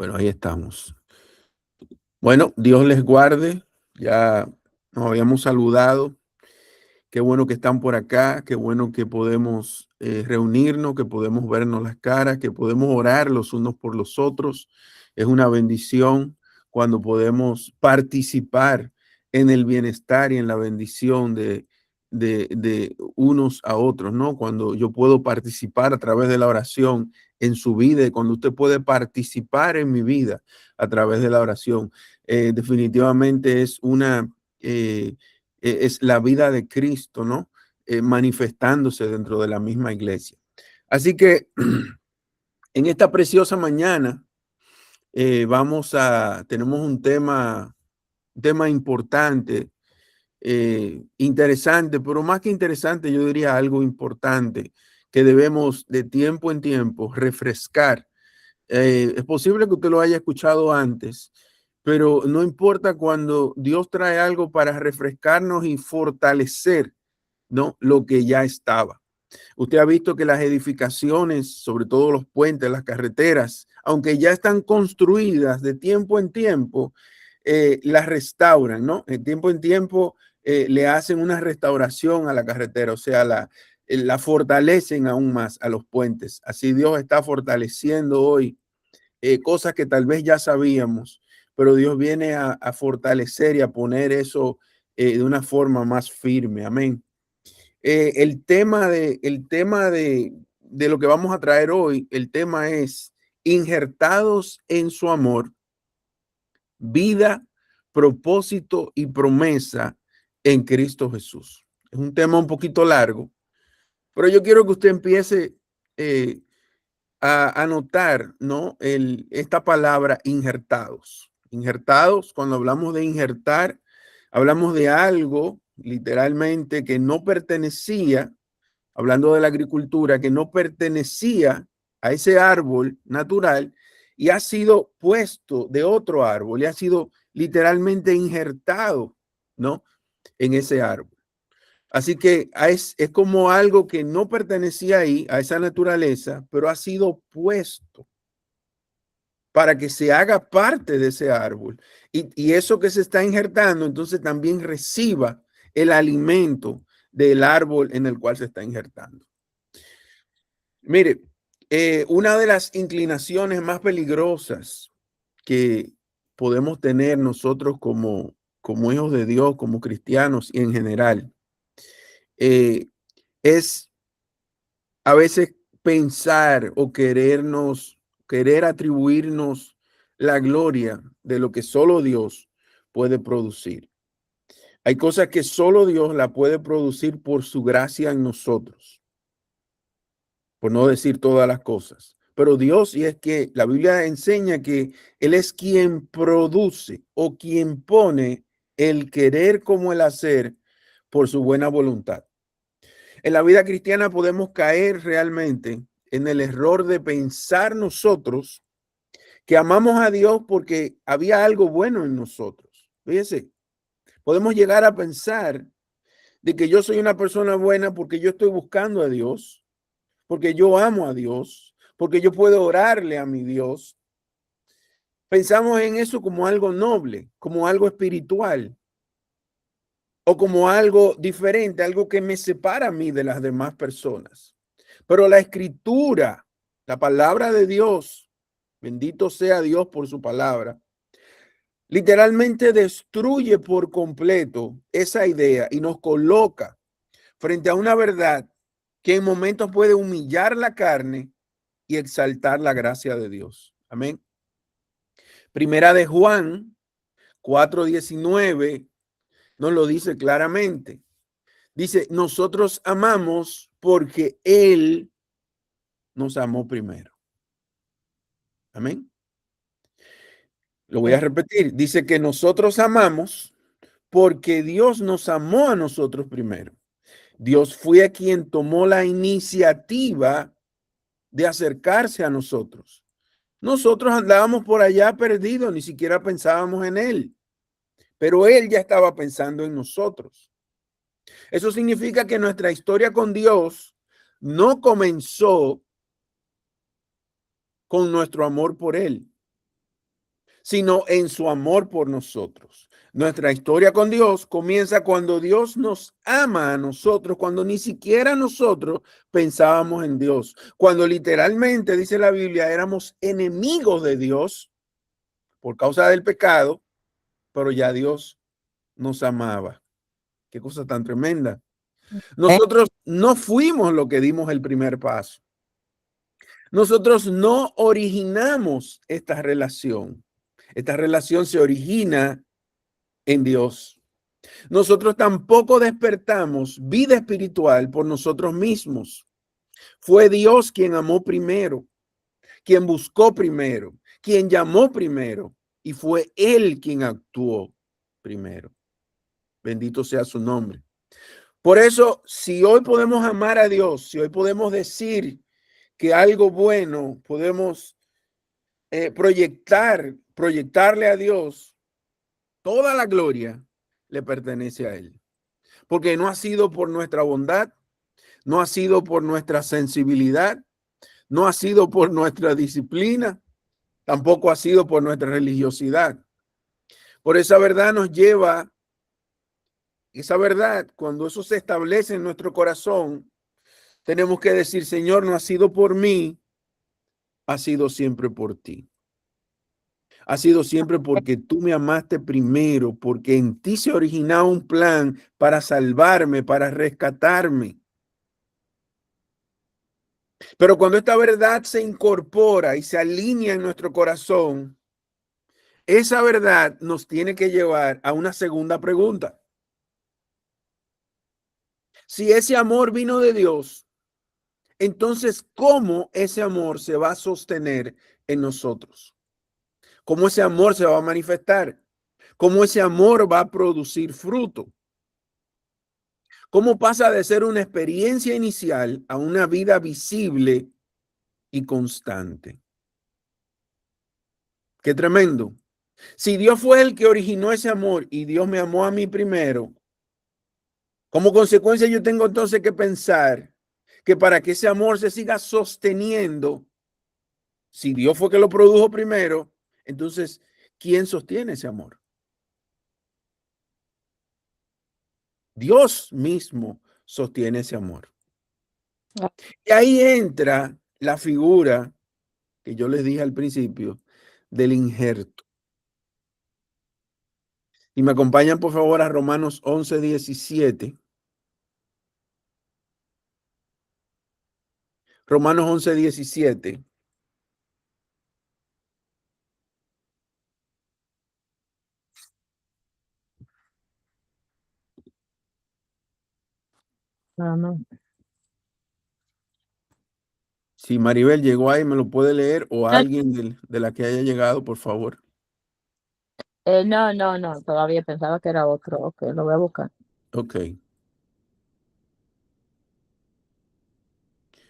Bueno, ahí estamos. Bueno, Dios les guarde. Ya nos habíamos saludado. Qué bueno que están por acá. Qué bueno que podemos reunirnos, que podemos vernos las caras, que podemos orar los unos por los otros. Es una bendición cuando podemos participar en el bienestar y en la bendición de unos a otros, ¿no? Cuando yo puedo participar a través de la oración en su vida y cuando usted puede participar en mi vida a través de la oración, definitivamente es es la vida de Cristo, ¿no? Manifestándose dentro de la misma iglesia. Así que en esta preciosa mañana tenemos un tema importante, interesante, pero más que interesante, yo diría algo importante que debemos de tiempo en tiempo refrescar. Es posible que usted lo haya escuchado antes, pero no importa cuando Dios trae algo para refrescarnos y fortalecer, ¿no? Lo que ya estaba. Usted ha visto que las edificaciones, sobre todo los puentes, las carreteras, aunque ya están construidas de tiempo en tiempo, las restauran, ¿no? De tiempo en tiempo le hacen una restauración a la carretera, o sea, la fortalecen aún más a los puentes. Así Dios está fortaleciendo hoy cosas que tal vez ya sabíamos, pero Dios viene a fortalecer y a poner eso de una forma más firme. Amén. El tema de lo que vamos a traer hoy, el tema es injertados en su amor, vida, propósito y promesa en Cristo Jesús. Es un tema un poquito largo, pero yo quiero que usted empiece eh, a notar, ¿no? Esta palabra injertados. Injertados, cuando hablamos de injertar, hablamos de algo literalmente que no pertenecía, hablando de la agricultura, que no pertenecía a ese árbol natural y ha sido puesto de otro árbol y ha sido literalmente injertado, ¿no? En ese árbol. Así que es como algo que no pertenecía ahí, a esa naturaleza, pero ha sido puesto para que se haga parte de ese árbol. Y eso que se está injertando, entonces también reciba el alimento del árbol en el cual se está injertando. Mire, una de las inclinaciones más peligrosas que podemos tener nosotros como hijos de Dios, como cristianos y en general, es a veces pensar o querer atribuirnos la gloria de lo que solo Dios puede producir. Hay cosas que solo Dios la puede producir por su gracia en nosotros, por no decir todas las cosas. Pero Dios, y es que la Biblia enseña que Él es quien produce o quien pone el querer como el hacer por su buena voluntad. En la vida cristiana podemos caer realmente en el error de pensar nosotros que amamos a Dios porque había algo bueno en nosotros. Fíjese, podemos llegar a pensar de que yo soy una persona buena porque yo estoy buscando a Dios, porque yo amo a Dios, porque yo puedo orarle a mi Dios. Pensamos en eso como algo noble, como algo espiritual o como algo diferente, algo que me separa a mí de las demás personas. Pero la escritura, la palabra de Dios, bendito sea Dios por su palabra, literalmente destruye por completo esa idea y nos coloca frente a una verdad que en momentos puede humillar la carne y exaltar la gracia de Dios. Amén. Primera de Juan 4:19 nos lo dice claramente. Dice, nosotros amamos porque Él nos amó primero. Amén. Lo voy a repetir. Dice que nosotros amamos porque Dios nos amó a nosotros primero. Dios fue quien tomó la iniciativa de acercarse a nosotros. Nosotros andábamos por allá perdidos, ni siquiera pensábamos en Él, pero Él ya estaba pensando en nosotros. Eso significa que nuestra historia con Dios no comenzó con nuestro amor por Él. sino en su amor por nosotros. Nuestra historia con Dios comienza cuando Dios nos ama a nosotros, cuando ni siquiera nosotros pensábamos en Dios, cuando literalmente, dice la Biblia, éramos enemigos de Dios por causa del pecado, pero ya Dios nos amaba. Qué cosa tan tremenda. Nosotros no fuimos lo que dimos el primer paso. Nosotros no originamos esta relación. Esta relación se origina en Dios. Nosotros tampoco despertamos vida espiritual por nosotros mismos. Fue Dios quien amó primero, quien buscó primero, quien llamó primero, y fue Él quien actuó primero. Bendito sea su nombre. Por eso, si hoy podemos amar a Dios, si hoy podemos decir que algo bueno podemos proyectarle a Dios, toda la gloria le pertenece a Él. Porque no ha sido por nuestra bondad, no ha sido por nuestra sensibilidad, no ha sido por nuestra disciplina, tampoco ha sido por nuestra religiosidad. Por esa verdad nos lleva, esa verdad, cuando eso se establece en nuestro corazón, tenemos que decir, Señor, no ha sido por mí, ha sido siempre por ti. Ha sido siempre porque tú me amaste primero, porque en ti se originaba un plan para salvarme, para rescatarme. Pero cuando esta verdad se incorpora y se alinea en nuestro corazón, esa verdad nos tiene que llevar a una segunda pregunta. Si ese amor vino de Dios, entonces, ¿cómo ese amor se va a sostener en nosotros? ¿Cómo ese amor se va a manifestar? ¿Cómo ese amor va a producir fruto? ¿Cómo pasa de ser una experiencia inicial a una vida visible y constante? Qué tremendo. Si Dios fue el que originó ese amor y Dios me amó a mí primero, como consecuencia yo tengo entonces que pensar que para que ese amor se siga sosteniendo, si Dios fue que lo produjo primero, entonces, ¿quién sostiene ese amor? Dios mismo sostiene ese amor. Y ahí entra la figura que yo les dije al principio del injerto. Y me acompañan por favor a Romanos 11:17. Romanos 11:17. No. Si Maribel llegó ahí, me lo puede leer o alguien de la que haya llegado, por favor. No, todavía pensaba que era otro. Ok, lo voy a buscar. Ok.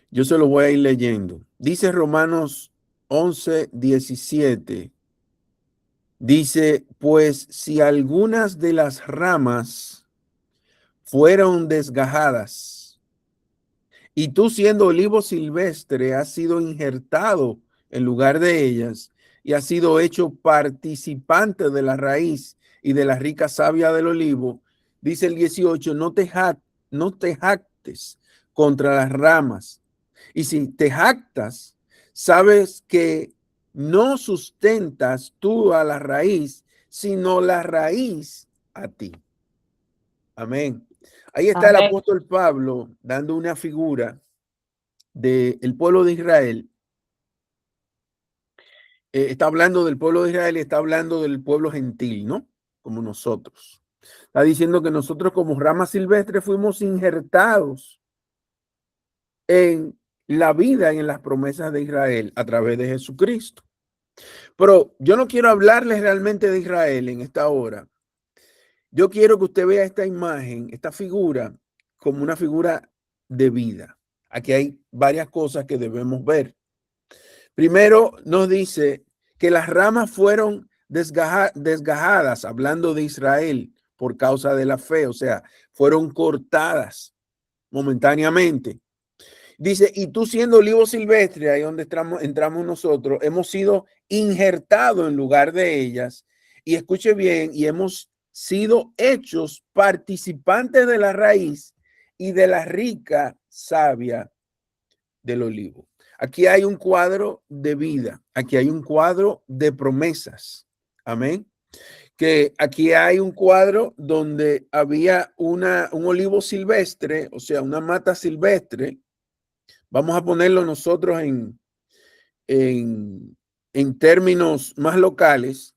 Yo se lo voy a ir leyendo. Dice Romanos 11:17. Dice, pues si algunas de las ramas fueron desgajadas y tú siendo olivo silvestre has sido injertado en lugar de ellas y has sido hecho participante de la raíz y de la rica savia del olivo, dice el 18, no te jactes contra las ramas. Y si te jactas, sabes que no sustentas tú a la raíz, sino la raíz a ti. Amén. Ahí está el Amén. apóstol Pablo dando una figura del pueblo de Israel. Está hablando del pueblo de Israel y está hablando del pueblo gentil, ¿no? Como nosotros. Está diciendo que nosotros como ramas silvestres fuimos injertados en la vida y en las promesas de Israel a través de Jesucristo. Pero yo no quiero hablarles realmente de Israel en esta hora. Yo quiero que usted vea esta imagen, esta figura, como una figura de vida. Aquí hay varias cosas que debemos ver. Primero nos dice que las ramas fueron desgajadas, hablando de Israel, por causa de la fe, o sea, fueron cortadas momentáneamente. Dice, y tú siendo olivo silvestre, ahí donde entramos nosotros, hemos sido injertados en lugar de ellas. Y escuche bien, y hemos sido hechos participantes de la raíz y de la rica savia del olivo. Aquí hay un cuadro de vida, aquí hay un cuadro de promesas. Amén. Que aquí hay un cuadro donde había un olivo silvestre, o sea, una mata silvestre. Vamos a ponerlo nosotros en términos más locales.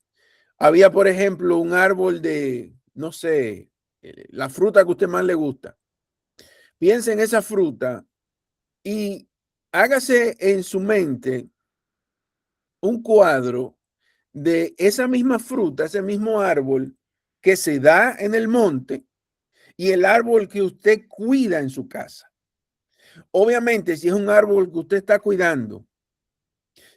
Había, por ejemplo, un árbol de, no sé, la fruta que a usted más le gusta. Piense en esa fruta y hágase en su mente un cuadro de esa misma fruta, ese mismo árbol que se da en el monte y el árbol que usted cuida en su casa. Obviamente, si es un árbol que usted está cuidando,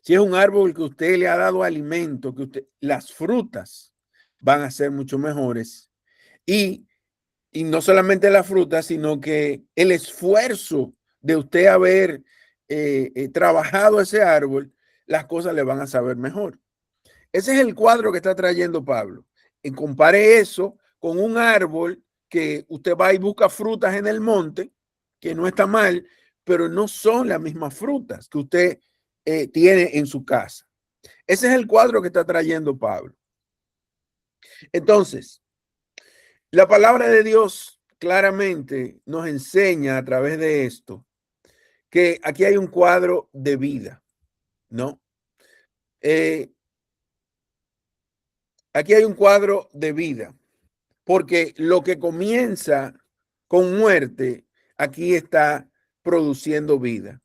si es un árbol que usted le ha dado alimento, las frutas van a ser mucho mejores. Y, y no solamente las frutas, sino que el esfuerzo de usted haber trabajado ese árbol, las cosas le van a saber mejor. Ese es el cuadro que está trayendo Pablo. Y compare eso con un árbol que usted va y busca frutas en el monte, que no está mal, pero no son las mismas frutas que usted tiene en su casa. Ese es el cuadro que está trayendo Pablo. Entonces, la palabra de Dios claramente nos enseña a través de esto que aquí hay un cuadro de vida, ¿no? Aquí hay un cuadro de vida, porque lo que comienza con muerte, aquí está produciendo vida.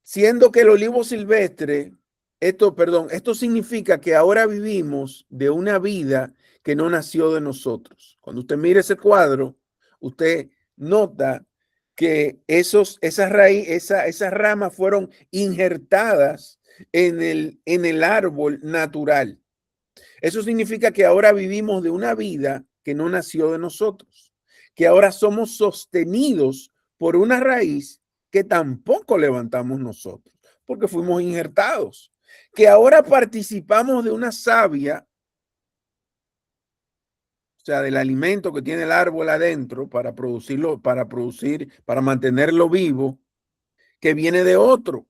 Siendo que el olivo silvestre, esto significa que ahora vivimos de una vida que no nació de nosotros. Cuando usted mire ese cuadro, usted nota que esas ramas fueron injertadas en el árbol natural. Eso significa que ahora vivimos de una vida que no nació de nosotros, que ahora somos sostenidos por una raíz que tampoco levantamos nosotros, porque fuimos injertados, que ahora participamos de una savia, o sea, del alimento que tiene el árbol adentro para producirlo, para mantenerlo vivo, que viene de otro.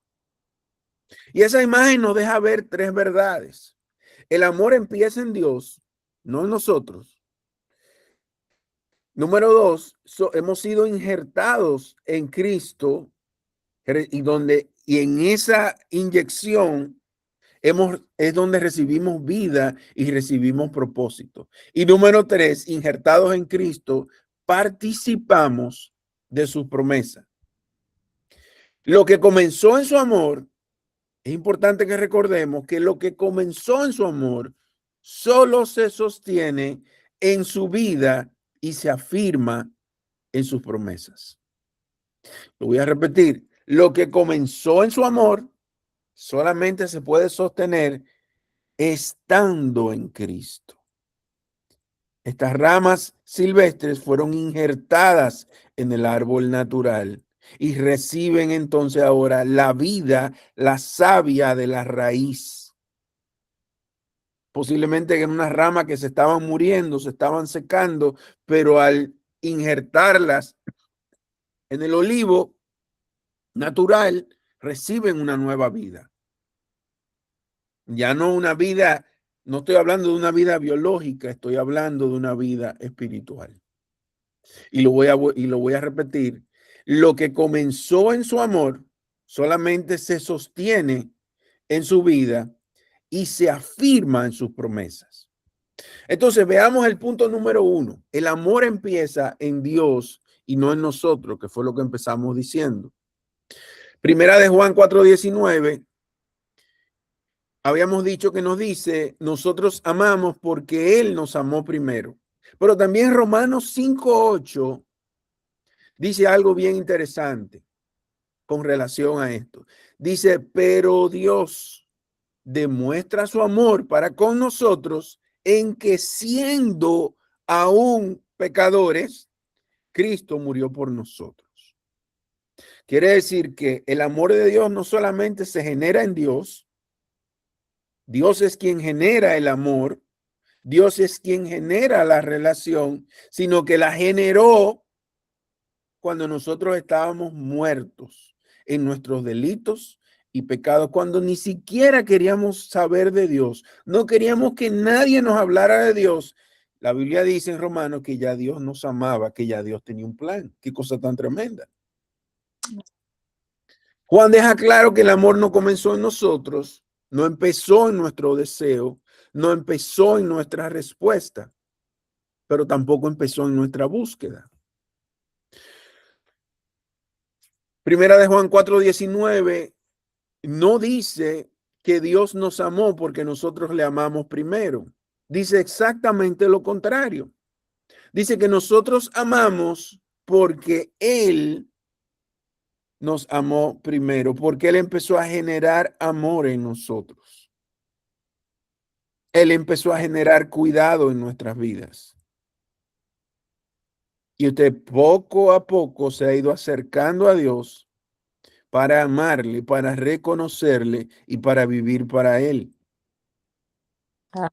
Y esa imagen nos deja ver tres verdades. El amor empieza en Dios, no en nosotros. Número dos, hemos sido injertados en Cristo y en esa inyección es donde recibimos vida y recibimos propósito. Y número tres, injertados en Cristo, participamos de sus promesas. Lo que comenzó en su amor, es importante que recordemos que lo que comenzó en su amor solo se sostiene en su vida y se afirma en sus promesas. Lo voy a repetir. Lo que comenzó en su amor solamente se puede sostener estando en Cristo. Estas ramas silvestres fueron injertadas en el árbol natural y reciben entonces ahora la vida, la savia de la raíz. Posiblemente en una rama que se estaban muriendo, se estaban secando, pero al injertarlas en el olivo natural, reciben una nueva vida. Ya no una vida, no estoy hablando de una vida biológica, estoy hablando de una vida espiritual. Y lo voy a repetir. Lo que comenzó en su amor solamente se sostiene en su vida y se afirma en sus promesas. Entonces, veamos el punto número uno. El amor empieza en Dios y no en nosotros, que fue lo que empezamos diciendo. Primera de Juan 4:19. Habíamos dicho que nos dice, nosotros amamos porque Él nos amó primero. Pero también Romanos 5:8 dice algo bien interesante con relación a esto. Dice, pero Dios demuestra su amor para con nosotros en que siendo aún pecadores, Cristo murió por nosotros. Quiere decir que el amor de Dios no solamente se genera en Dios, Dios es quien genera el amor, Dios es quien genera la relación, sino que la generó cuando nosotros estábamos muertos en nuestros delitos y pecados, cuando ni siquiera queríamos saber de Dios, no queríamos que nadie nos hablara de Dios. La Biblia dice en Romanos que ya Dios nos amaba, que ya Dios tenía un plan. Qué cosa tan tremenda. Juan deja claro que el amor no comenzó en nosotros, no empezó en nuestro deseo, no empezó en nuestra respuesta, pero tampoco empezó en nuestra búsqueda. Primera de Juan 4:19 no dice que Dios nos amó porque nosotros le amamos primero. Dice exactamente lo contrario. Dice que nosotros amamos porque Él nos amó primero, porque Él empezó a generar amor en nosotros. Él empezó a generar cuidado en nuestras vidas. Y usted poco a poco se ha ido acercando a Dios para amarle, para reconocerle y para vivir para Él. Ah,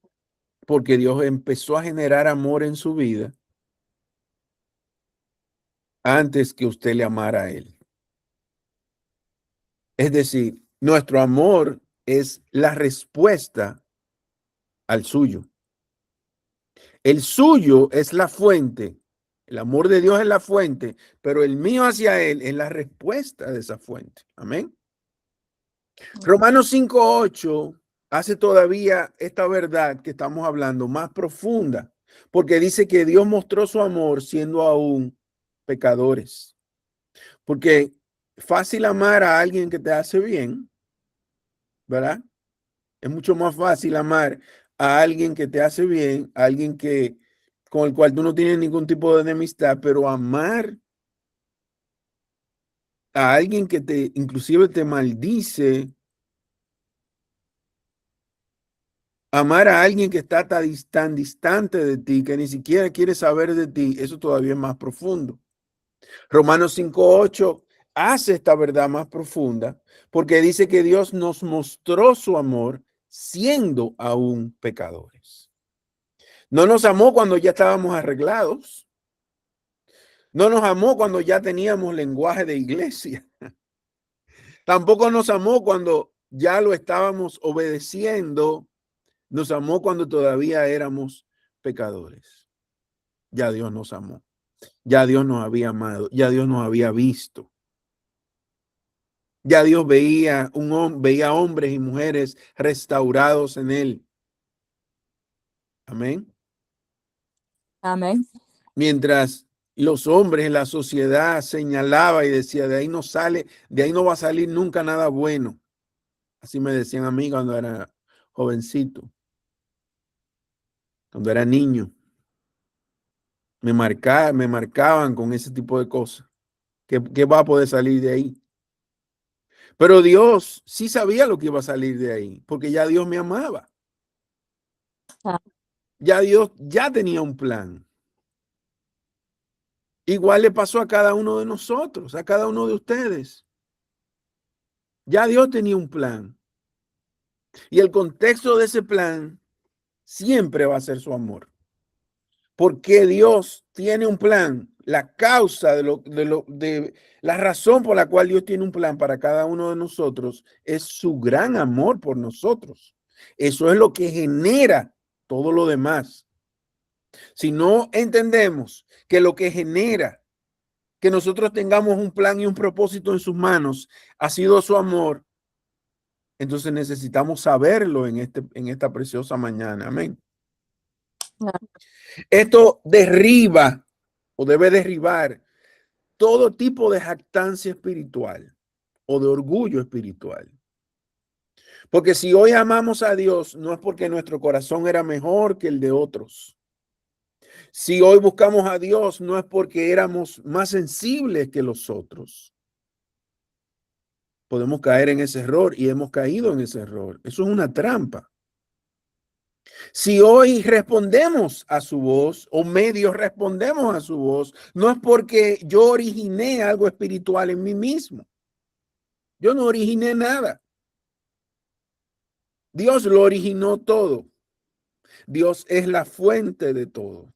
Porque Dios empezó a generar amor en su vida antes que usted le amara a Él. Es decir, nuestro amor es la respuesta al suyo. El suyo es la fuente. El amor de Dios es la fuente, pero el mío hacia Él es la respuesta de esa fuente. Amén. Romanos 5:8 hace todavía esta verdad que estamos hablando más profunda, porque dice que Dios mostró su amor siendo aún pecadores. Porque fácil amar a alguien que te hace bien, ¿verdad? Es mucho más fácil amar a alguien que te hace bien, a alguien que con el cual tú no tienes ningún tipo de enemistad, pero amar a alguien que te inclusive te maldice, amar a alguien que está tan distante de ti, que ni siquiera quiere saber de ti, eso todavía es más profundo. Romanos 5:8 hace esta verdad más profunda porque dice que Dios nos mostró su amor siendo aún pecadores. No nos amó cuando ya estábamos arreglados. No nos amó cuando ya teníamos lenguaje de iglesia. Tampoco nos amó cuando ya lo estábamos obedeciendo. Nos amó cuando todavía éramos pecadores. Ya Dios nos amó. Ya Dios nos había amado. Ya Dios nos había visto. Ya Dios veía hombres y mujeres restaurados en Él. Amén. amén. Mientras los hombres en la sociedad señalaba y decía, de ahí no sale, de ahí no va a salir nunca nada bueno. Así me decían a mí cuando era jovencito, cuando era niño. Me marcaban con ese tipo de cosas. ¿Qué va a poder salir de ahí? Pero Dios sí sabía lo que iba a salir de ahí, porque ya Dios me amaba. Ah, Ya Dios ya tenía un plan. Igual le pasó a cada uno de nosotros, a cada uno de ustedes. Ya Dios tenía un plan. Y el contexto de ese plan siempre va a ser su amor. Porque Dios tiene un plan. La causa de la razón por la cual Dios tiene un plan para cada uno de nosotros es su gran amor por nosotros. Eso es lo que genera todo lo demás. Si no entendemos que lo que genera que nosotros tengamos un plan y un propósito en sus manos ha sido su amor, entonces necesitamos saberlo en esta preciosa mañana. Amén. ah, Esto derriba o debe derribar todo tipo de jactancia espiritual o de orgullo espiritual. Porque si hoy amamos a Dios, no es porque nuestro corazón era mejor que el de otros. Si hoy buscamos a Dios, no es porque éramos más sensibles que los otros. Podemos caer en ese error y hemos caído en ese error. Eso es una trampa. Si hoy respondemos a su voz o medio respondemos a su voz, no es porque yo originé algo espiritual en mí mismo. Yo no originé nada. Dios lo originó todo. Dios es la fuente de todo.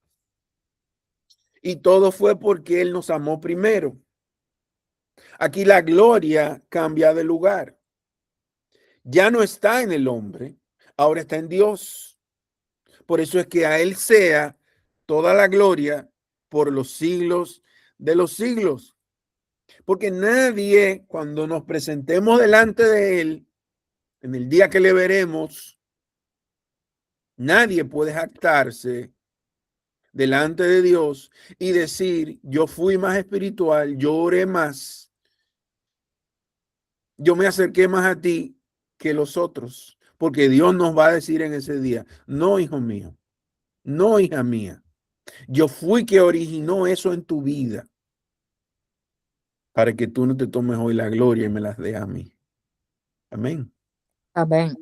Y todo fue porque Él nos amó primero. Aquí la gloria cambia de lugar. Ya no está en el hombre, ahora está en Dios. Por eso es que a Él sea toda la gloria por los siglos de los siglos. Porque nadie, cuando nos presentemos delante de Él, en el día que le veremos, nadie puede jactarse delante de Dios y decir, yo fui más espiritual, yo oré más, yo me acerqué más a ti que los otros. Porque Dios nos va a decir en ese día, no, hijo mío, no, hija mía, yo fui que originó eso en tu vida para que tú no te tomes hoy la gloria y me las des a mí. Amén. Amén.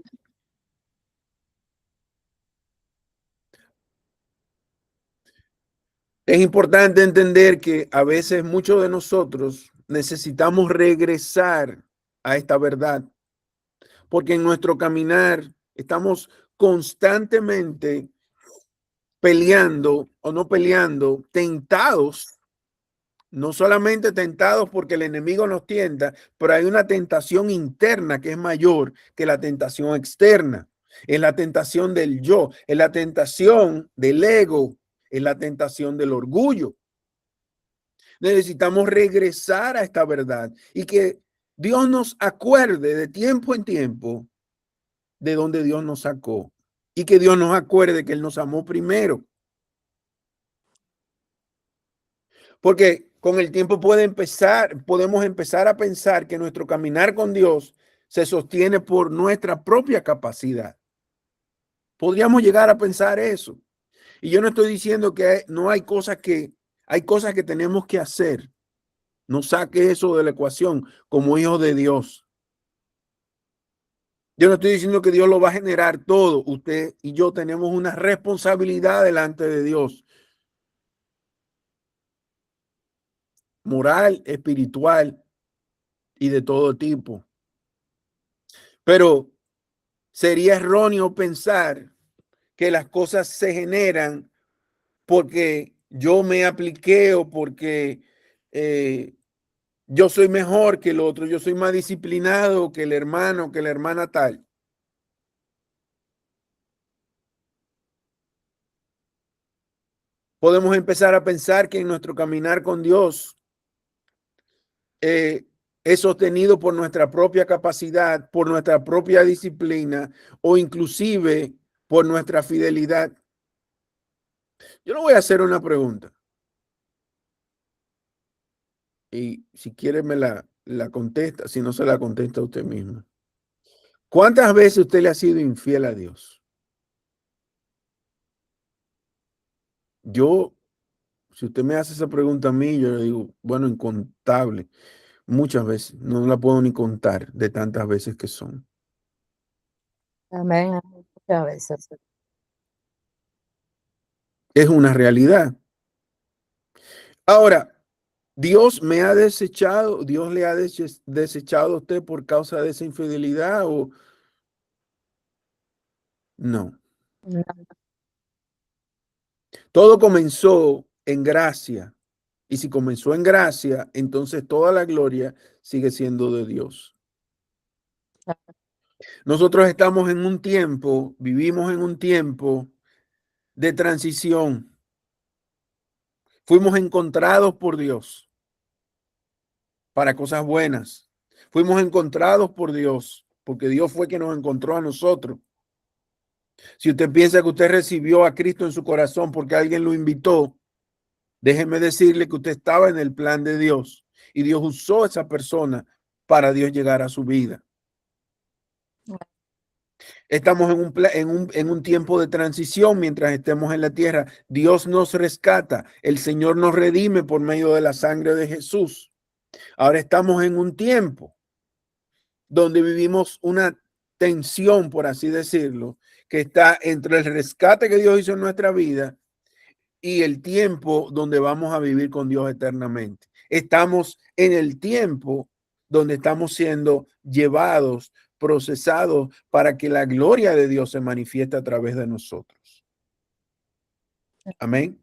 Es importante entender que a veces muchos de nosotros necesitamos regresar a esta verdad, porque en nuestro caminar estamos constantemente peleando o no peleando, tentados, no solamente tentados porque el enemigo nos tienta, pero hay una tentación interna que es mayor que la tentación externa. Es la tentación del yo, es la tentación del ego, es la tentación del orgullo. Necesitamos regresar a esta verdad y que Dios nos acuerde de tiempo en tiempo de donde Dios nos sacó y que Dios nos acuerde que Él nos amó primero. Porque con el tiempo podemos empezar a pensar que nuestro caminar con Dios se sostiene por nuestra propia capacidad. Podríamos llegar a pensar eso. Y yo no estoy diciendo que no hay cosas que tenemos que hacer. No saque eso de la ecuación como hijo de Dios. Yo no estoy diciendo que Dios lo va a generar todo. Usted y yo tenemos una responsabilidad delante de Dios. Moral, espiritual y de todo tipo. Pero sería erróneo pensar que las cosas se generan porque yo me apliqué o porque yo soy mejor que el otro, yo soy más disciplinado que el hermano, que la hermana tal. Podemos empezar a pensar que en nuestro caminar con Dios es sostenido por nuestra propia capacidad, por nuestra propia disciplina o inclusive por nuestra fidelidad. Yo le voy a hacer una pregunta. Y si quiere me la contesta, si no se la contesta usted misma. ¿Cuántas veces usted le ha sido infiel a Dios? Yo, si usted me hace esa pregunta a mí, yo le digo, bueno, incontable. Muchas veces, no la puedo ni contar de tantas veces que son. Amén. Muchas veces. Es una realidad. Ahora, Dios me ha desechado, Dios le ha desechado a usted por causa de esa infidelidad o no. No. Todo comenzó en gracia. Y si comenzó en gracia, entonces toda la gloria sigue siendo de Dios. Nosotros estamos en un tiempo, vivimos en un tiempo de transición. Fuimos encontrados por Dios para cosas buenas. Fuimos encontrados por Dios porque Dios fue quien nos encontró a nosotros. Si usted piensa que usted recibió a Cristo en su corazón porque alguien lo invitó, déjeme decirle que usted estaba en el plan de Dios y Dios usó a esa persona para Dios llegar a su vida. Estamos en un tiempo de transición mientras estemos en la tierra. Dios nos rescata. El Señor nos redime por medio de la sangre de Jesús. Ahora estamos en un tiempo donde vivimos una tensión, por así decirlo, que está entre el rescate que Dios hizo en nuestra vida y el tiempo donde vamos a vivir con Dios eternamente. Estamos en el tiempo donde estamos siendo llevados, procesados para que la gloria de Dios se manifieste a través de nosotros. Amén.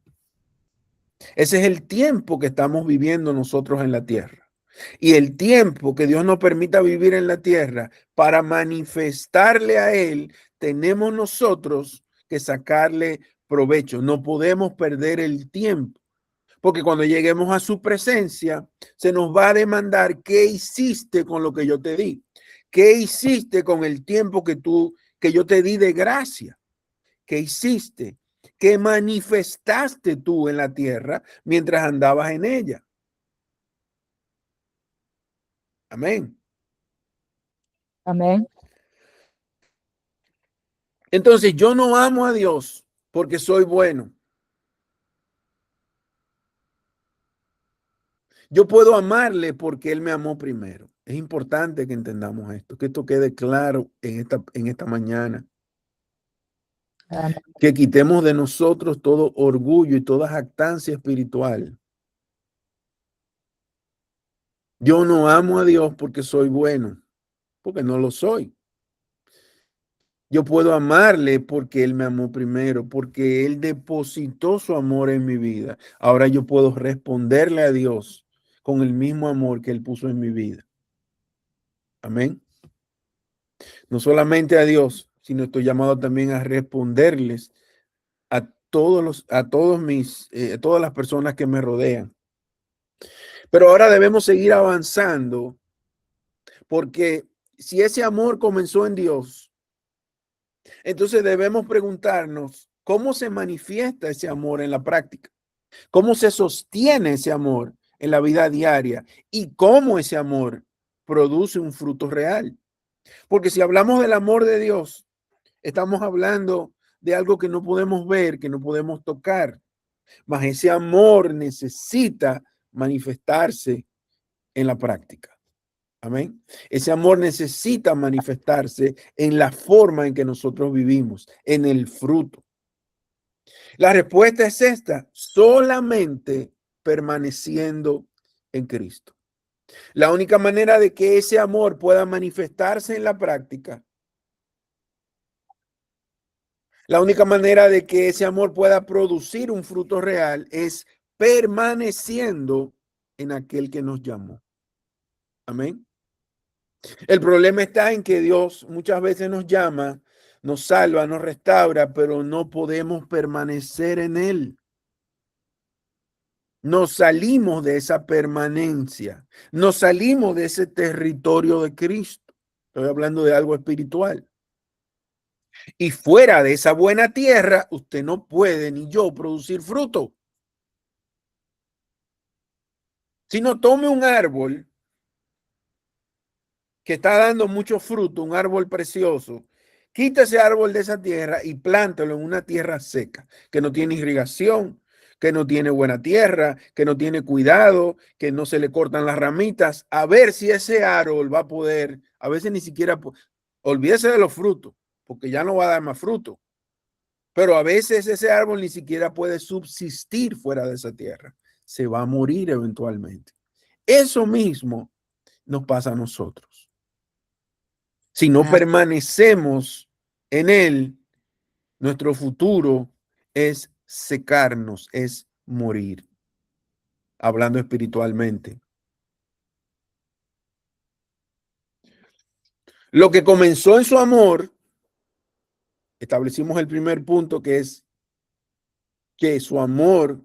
Ese es el tiempo que estamos viviendo nosotros en la tierra. Y el tiempo que Dios nos permita vivir en la tierra para manifestarle a Él, tenemos nosotros que sacarle provecho. No podemos perder el tiempo, porque cuando lleguemos a su presencia, se nos va a demandar qué hiciste con lo que yo te di. ¿Qué hiciste con el tiempo que yo te di de gracia? ¿Qué hiciste? ¿Qué manifestaste tú en la tierra mientras andabas en ella? Amén. Amén. Entonces, yo no amo a Dios porque soy bueno. Yo puedo amarle porque Él me amó primero. Es importante que entendamos esto, que esto quede claro en esta mañana. Amén. Que quitemos de nosotros todo orgullo y toda jactancia espiritual. Yo no amo a Dios porque soy bueno, porque no lo soy. Yo puedo amarle porque Él me amó primero, porque Él depositó su amor en mi vida. Ahora yo puedo responderle a Dios con el mismo amor que Él puso en mi vida. Amén. No solamente a Dios, sino estoy llamado también a responderles a todas las personas que me rodean. Pero ahora debemos seguir avanzando, porque si ese amor comenzó en Dios, entonces debemos preguntarnos cómo se manifiesta ese amor en la práctica, cómo se sostiene ese amor en la vida diaria y cómo ese amor produce un fruto real. Porque si hablamos del amor de Dios, estamos hablando de algo que no podemos ver, que no podemos tocar, mas ese amor necesita manifestarse en la práctica. Amén. Ese amor necesita manifestarse en la forma en que nosotros vivimos, en el fruto. La respuesta es esta: solamente permaneciendo en Cristo. La única manera de que ese amor pueda manifestarse en la práctica, la única manera de que ese amor pueda producir un fruto real es permaneciendo en aquel que nos llamó. Amén. El problema está en que Dios muchas veces nos llama, nos salva, nos restaura, pero no podemos permanecer en Él. Nos salimos de esa permanencia, nos salimos de ese territorio de Cristo. Estoy hablando de algo espiritual. Y fuera de esa buena tierra, usted no puede ni yo producir fruto. Si no, tome un árbol que está dando mucho fruto, un árbol precioso, quita ese árbol de esa tierra y plántalo en una tierra seca, que no tiene irrigación, que no tiene buena tierra, que no tiene cuidado, que no se le cortan las ramitas, a ver si ese árbol va a poder, a veces ni siquiera, olvídese de los frutos, porque ya no va a dar más fruto, pero a veces ese árbol ni siquiera puede subsistir fuera de esa tierra, se va a morir eventualmente. Eso mismo nos pasa a nosotros. Si no permanecemos en Él, nuestro futuro es secarnos, es morir, hablando espiritualmente. Lo que comenzó en su amor, establecimos el primer punto, que es que su amor,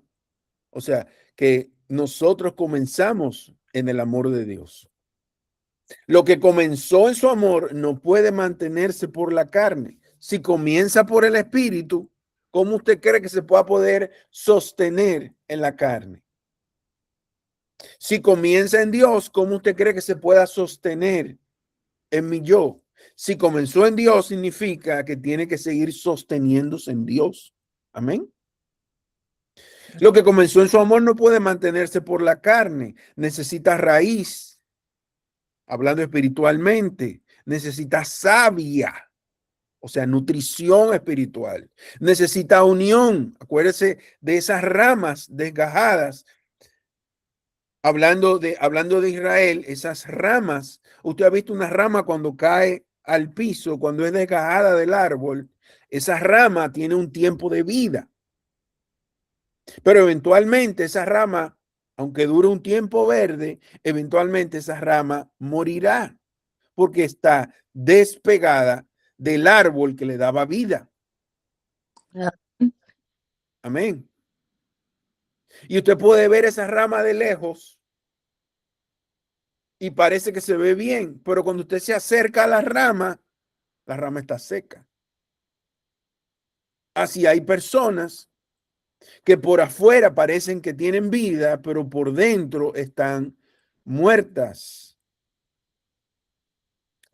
o sea, que nosotros comenzamos en el amor de Dios. Lo que comenzó en su amor no puede mantenerse por la carne. Si comienza por el espíritu, ¿cómo usted cree que se pueda poder sostener en la carne? Si comienza en Dios, ¿cómo usted cree que se pueda sostener en mi yo? Si comenzó en Dios, significa que tiene que seguir sosteniéndose en Dios. Amén. Lo que comenzó en su amor no puede mantenerse por la carne. Necesita raíz. Hablando espiritualmente, necesita savia, o sea, nutrición espiritual. Necesita unión. Acuérdese de esas ramas desgajadas. Hablando de Israel, esas ramas, usted ha visto una rama cuando cae al piso, cuando es desgajada del árbol, esa rama tiene un tiempo de vida. Pero eventualmente esa rama, aunque dure un tiempo verde, eventualmente esa rama morirá porque está despegada del árbol que le daba vida. Amén. Y usted puede ver esa rama de lejos y parece que se ve bien, pero cuando usted se acerca a la rama está seca. Así hay personas que por afuera parecen que tienen vida, pero por dentro están muertas.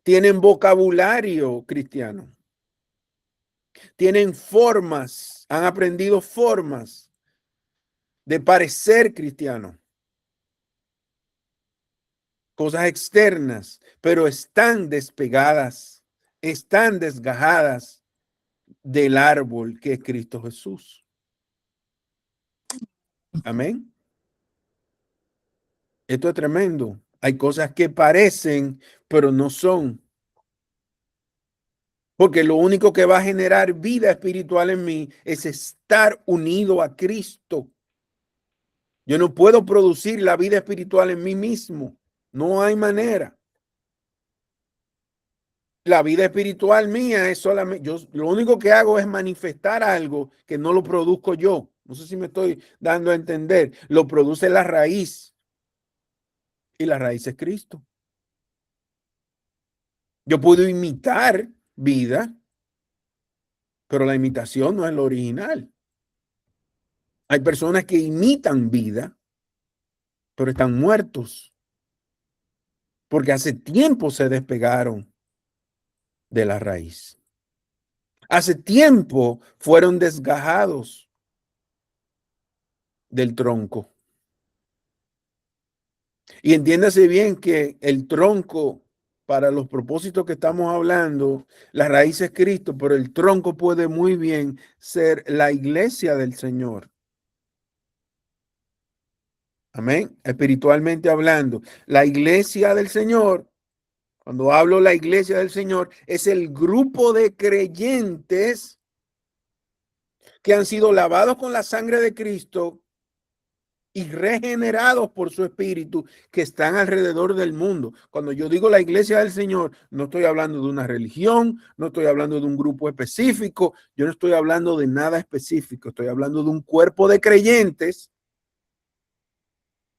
Tienen vocabulario cristiano. Tienen formas, han aprendido formas de parecer cristiano. Cosas externas, pero están despegadas, están desgajadas del árbol que es Cristo Jesús. Amén. Esto es tremendo. Hay cosas que parecen, pero no son. Porque lo único que va a generar vida espiritual en mí es estar unido a Cristo. Yo no puedo producir la vida espiritual en mí mismo. No hay manera. La vida espiritual mía es solamente, yo lo único que hago es manifestar algo que no lo produzco yo. No sé si me estoy dando a entender. Lo produce la raíz. Y la raíz es Cristo. Yo puedo imitar vida, pero la imitación no es lo original. Hay personas que imitan vida, pero están muertos porque hace tiempo se despegaron de la raíz. Hace tiempo fueron desgajados del tronco. Y entiéndase bien que el tronco, para los propósitos que estamos hablando, la raíz es Cristo, pero el tronco puede muy bien ser la iglesia del Señor. Amén. Espiritualmente hablando, la iglesia del Señor, cuando hablo la iglesia del Señor, es el grupo de creyentes que han sido lavados con la sangre de Cristo y regenerados por su espíritu, que están alrededor del mundo. Cuando yo digo la iglesia del Señor, no estoy hablando de una religión, no estoy hablando de un grupo específico, yo no estoy hablando de nada específico, estoy hablando de un cuerpo de creyentes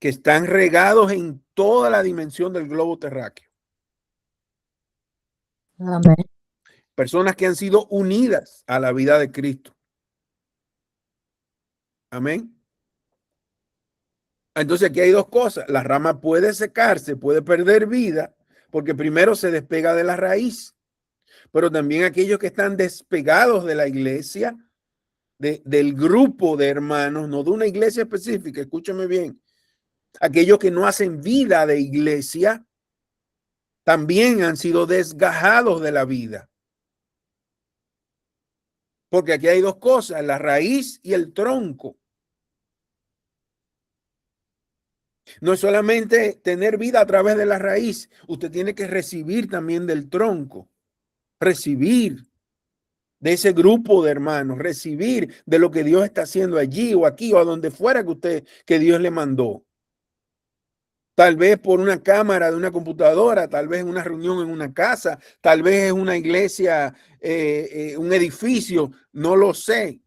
que están regados en toda la dimensión del globo terráqueo. Amén. Personas que han sido unidas a la vida de Cristo. Amén. Entonces aquí hay dos cosas. La rama puede secarse, puede perder vida, porque primero se despega de la raíz. Pero también aquellos que están despegados de la iglesia, del grupo de hermanos, no de una iglesia específica, escúchame bien. Aquellos que no hacen vida de iglesia, también han sido desgajados de la vida. Porque aquí hay dos cosas, la raíz y el tronco. No es solamente tener vida a través de la raíz, usted tiene que recibir también del tronco, recibir de ese grupo de hermanos, recibir de lo que Dios está haciendo allí o aquí o a donde fuera que Dios le mandó. Tal vez por una cámara de una computadora, tal vez en una reunión en una casa, tal vez en una iglesia, un edificio, no lo sé.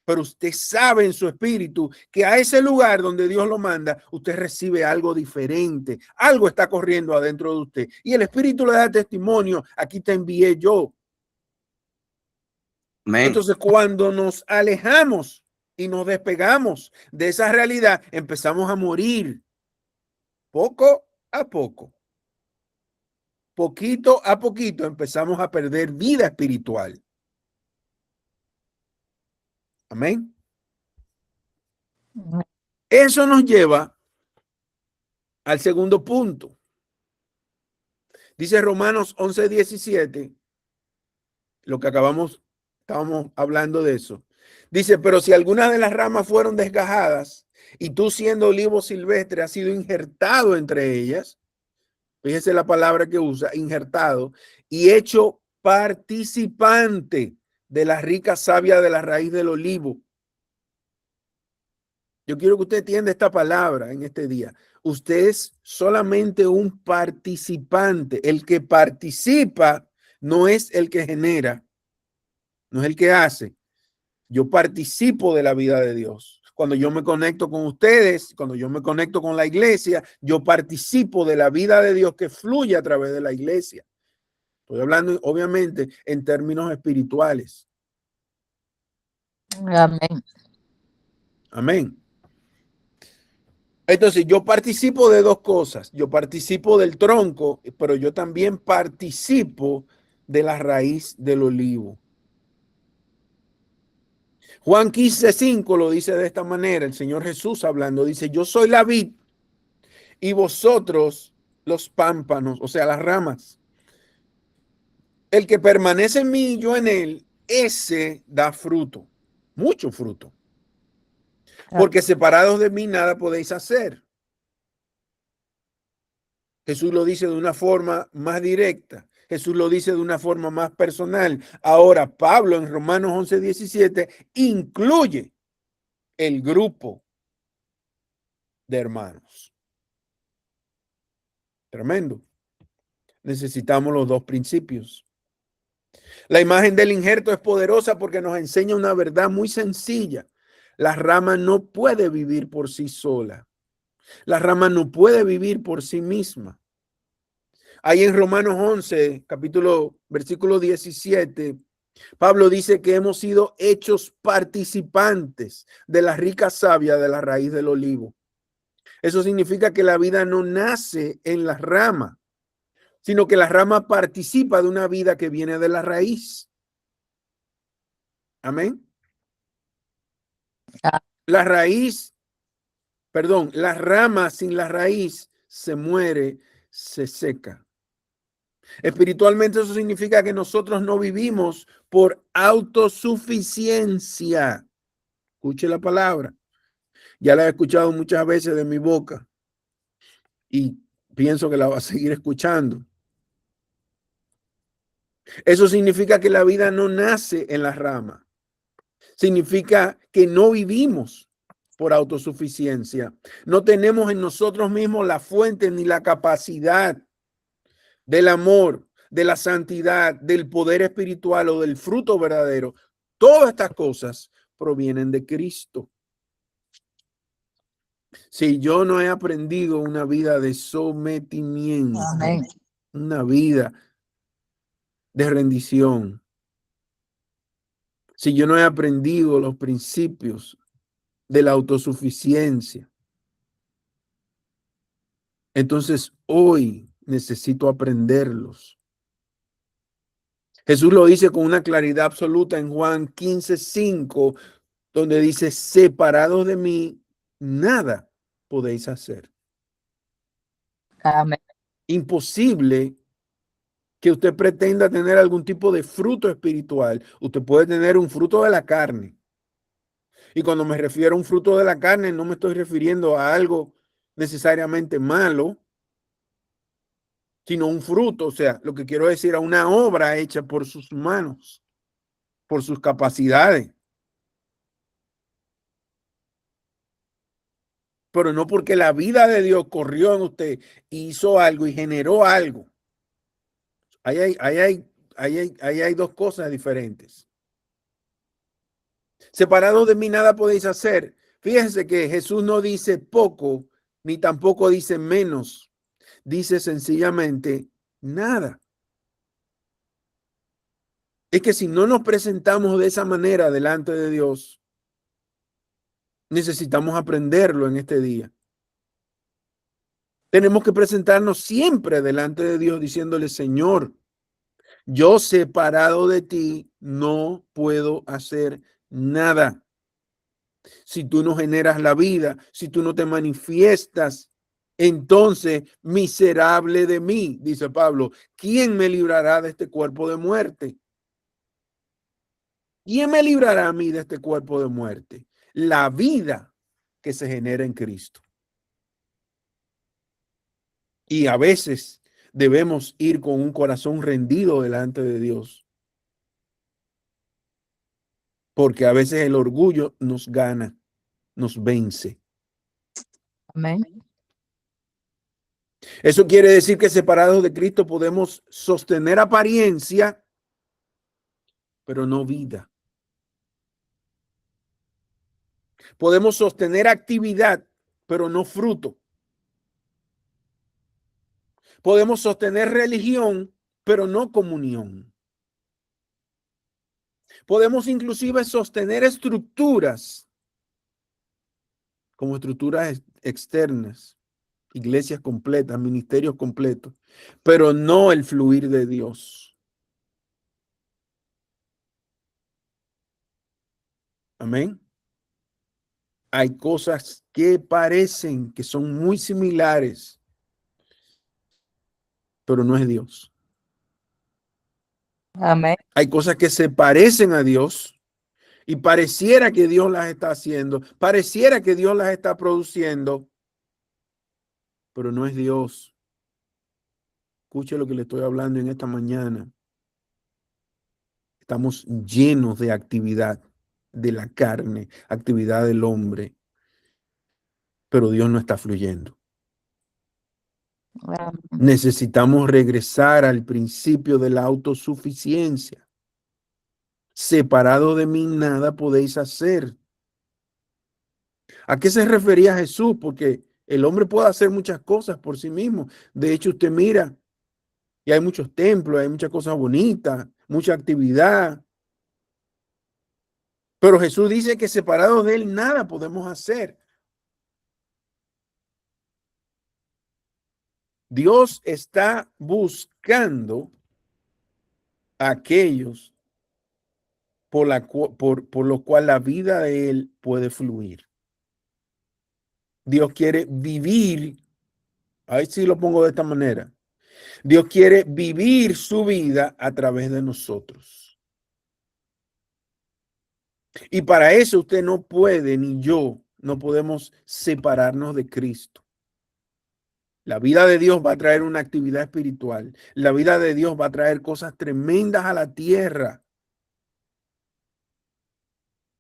Pero usted sabe en su espíritu que a ese lugar donde Dios lo manda, usted recibe algo diferente. Algo está corriendo adentro de usted. Y el espíritu le da testimonio. Aquí te envié yo. Amén. Entonces, cuando nos alejamos y nos despegamos de esa realidad, empezamos a morir poco a poco. Poquito a poquito empezamos a perder vida espiritual. Amén. Eso nos lleva al segundo punto. Dice Romanos 11:17, lo que estábamos hablando de eso. Dice, pero si algunas de las ramas fueron desgajadas y tú siendo olivo silvestre has sido injertado entre ellas, fíjese la palabra que usa, injertado, y hecho participante de la rica savia de la raíz del olivo. Yo quiero que usted entienda esta palabra en este día. Usted es solamente un participante. El que participa no es el que genera, no es el que hace. Yo participo de la vida de Dios. Cuando yo me conecto con ustedes, cuando yo me conecto con la iglesia, yo participo de la vida de Dios que fluye a través de la iglesia. Estoy hablando, obviamente, en términos espirituales. Amén. Amén. Entonces, yo participo de dos cosas. Yo participo del tronco, pero yo también participo de la raíz del olivo. Juan 15:5 lo dice de esta manera, el Señor Jesús hablando, dice, yo soy la vid y vosotros los pámpanos, o sea, las ramas. El que permanece en mí y yo en él, ese da fruto, mucho fruto. Porque separados de mí nada podéis hacer. Jesús lo dice de una forma más directa. Jesús lo dice de una forma más personal. Ahora, Pablo en Romanos 11:17 incluye el grupo de hermanos. Tremendo. Necesitamos los dos principios. La imagen del injerto es poderosa porque nos enseña una verdad muy sencilla. La rama no puede vivir por sí sola. La rama no puede vivir por sí misma. Ahí en Romanos 11, versículo 17, Pablo dice que hemos sido hechos participantes de la rica savia de la raíz del olivo. Eso significa que la vida no nace en la rama, sino que la rama participa de una vida que viene de la raíz. Amén. La rama sin la raíz se muere, se seca. Espiritualmente eso significa que nosotros no vivimos por autosuficiencia. Escuche la palabra. Ya la he escuchado muchas veces de mi boca y pienso que la va a seguir escuchando. Eso significa que la vida no nace en la rama. Significa que no vivimos por autosuficiencia. No tenemos en nosotros mismos la fuente ni la capacidad del amor, de la santidad, del poder espiritual o del fruto verdadero. Todas estas cosas provienen de Cristo. Si yo no he aprendido una vida de sometimiento, Amén. una vida de rendición, si yo no he aprendido los principios de la autosuficiencia, entonces hoy necesito aprenderlos. Jesús lo dice con una claridad absoluta en Juan 15:5, donde dice, separados de mí, nada podéis hacer. Amén. Imposible que usted pretenda tener algún tipo de fruto espiritual. Usted puede tener un fruto de la carne. Y cuando me refiero a un fruto de la carne, no me estoy refiriendo a algo necesariamente malo, sino un fruto, o sea, lo que quiero decir, a una obra hecha por sus manos, por sus capacidades. Pero no porque la vida de Dios corrió en usted, hizo algo y generó algo. Ahí hay dos cosas diferentes. Separados de mí nada podéis hacer. Fíjense que Jesús no dice poco, ni tampoco dice menos. Dice sencillamente nada. Es que si no nos presentamos de esa manera delante de Dios, necesitamos aprenderlo en este día. Tenemos que presentarnos siempre delante de Dios diciéndole, Señor, yo separado de ti no puedo hacer nada. Si tú no generas la vida, si tú no te manifiestas Entonces, miserable de mí, dice Pablo, ¿quién me librará de este cuerpo de muerte? ¿Quién me librará a mí de este cuerpo de muerte? La vida que se genera en Cristo. Y a veces debemos ir con un corazón rendido delante de Dios, porque a veces el orgullo nos gana, nos vence. Amén. Eso quiere decir que separados de Cristo podemos sostener apariencia, pero no vida. Podemos sostener actividad, pero no fruto. Podemos sostener religión, pero no comunión. Podemos inclusive sostener estructuras como estructuras externas, iglesias completas, ministerios completos, pero no el fluir de Dios. Amén. Hay cosas que parecen que son muy similares, pero no es Dios. Amén. Hay cosas que se parecen a Dios y pareciera que Dios las está haciendo, pareciera que Dios las está produciendo, pero no es Dios. Escuche lo que le estoy hablando en esta mañana. Estamos llenos de actividad de la carne, actividad del hombre, pero Dios no está fluyendo. Amén. Necesitamos regresar al principio de la autosuficiencia. Separado de mí nada podéis hacer. ¿A qué se refería Jesús? Porque el hombre puede hacer muchas cosas por sí mismo. De hecho, usted mira, y hay muchos templos, hay muchas cosas bonitas, mucha actividad. Pero Jesús dice que separado de él nada podemos hacer. Dios está buscando a aquellos por lo cual la vida de él puede fluir. Dios quiere vivir, ahí sí lo pongo de esta manera. Dios quiere vivir su vida a través de nosotros. Y para eso usted no puede, ni yo, no podemos separarnos de Cristo. La vida de Dios va a traer una actividad espiritual. La vida de Dios va a traer cosas tremendas a la tierra.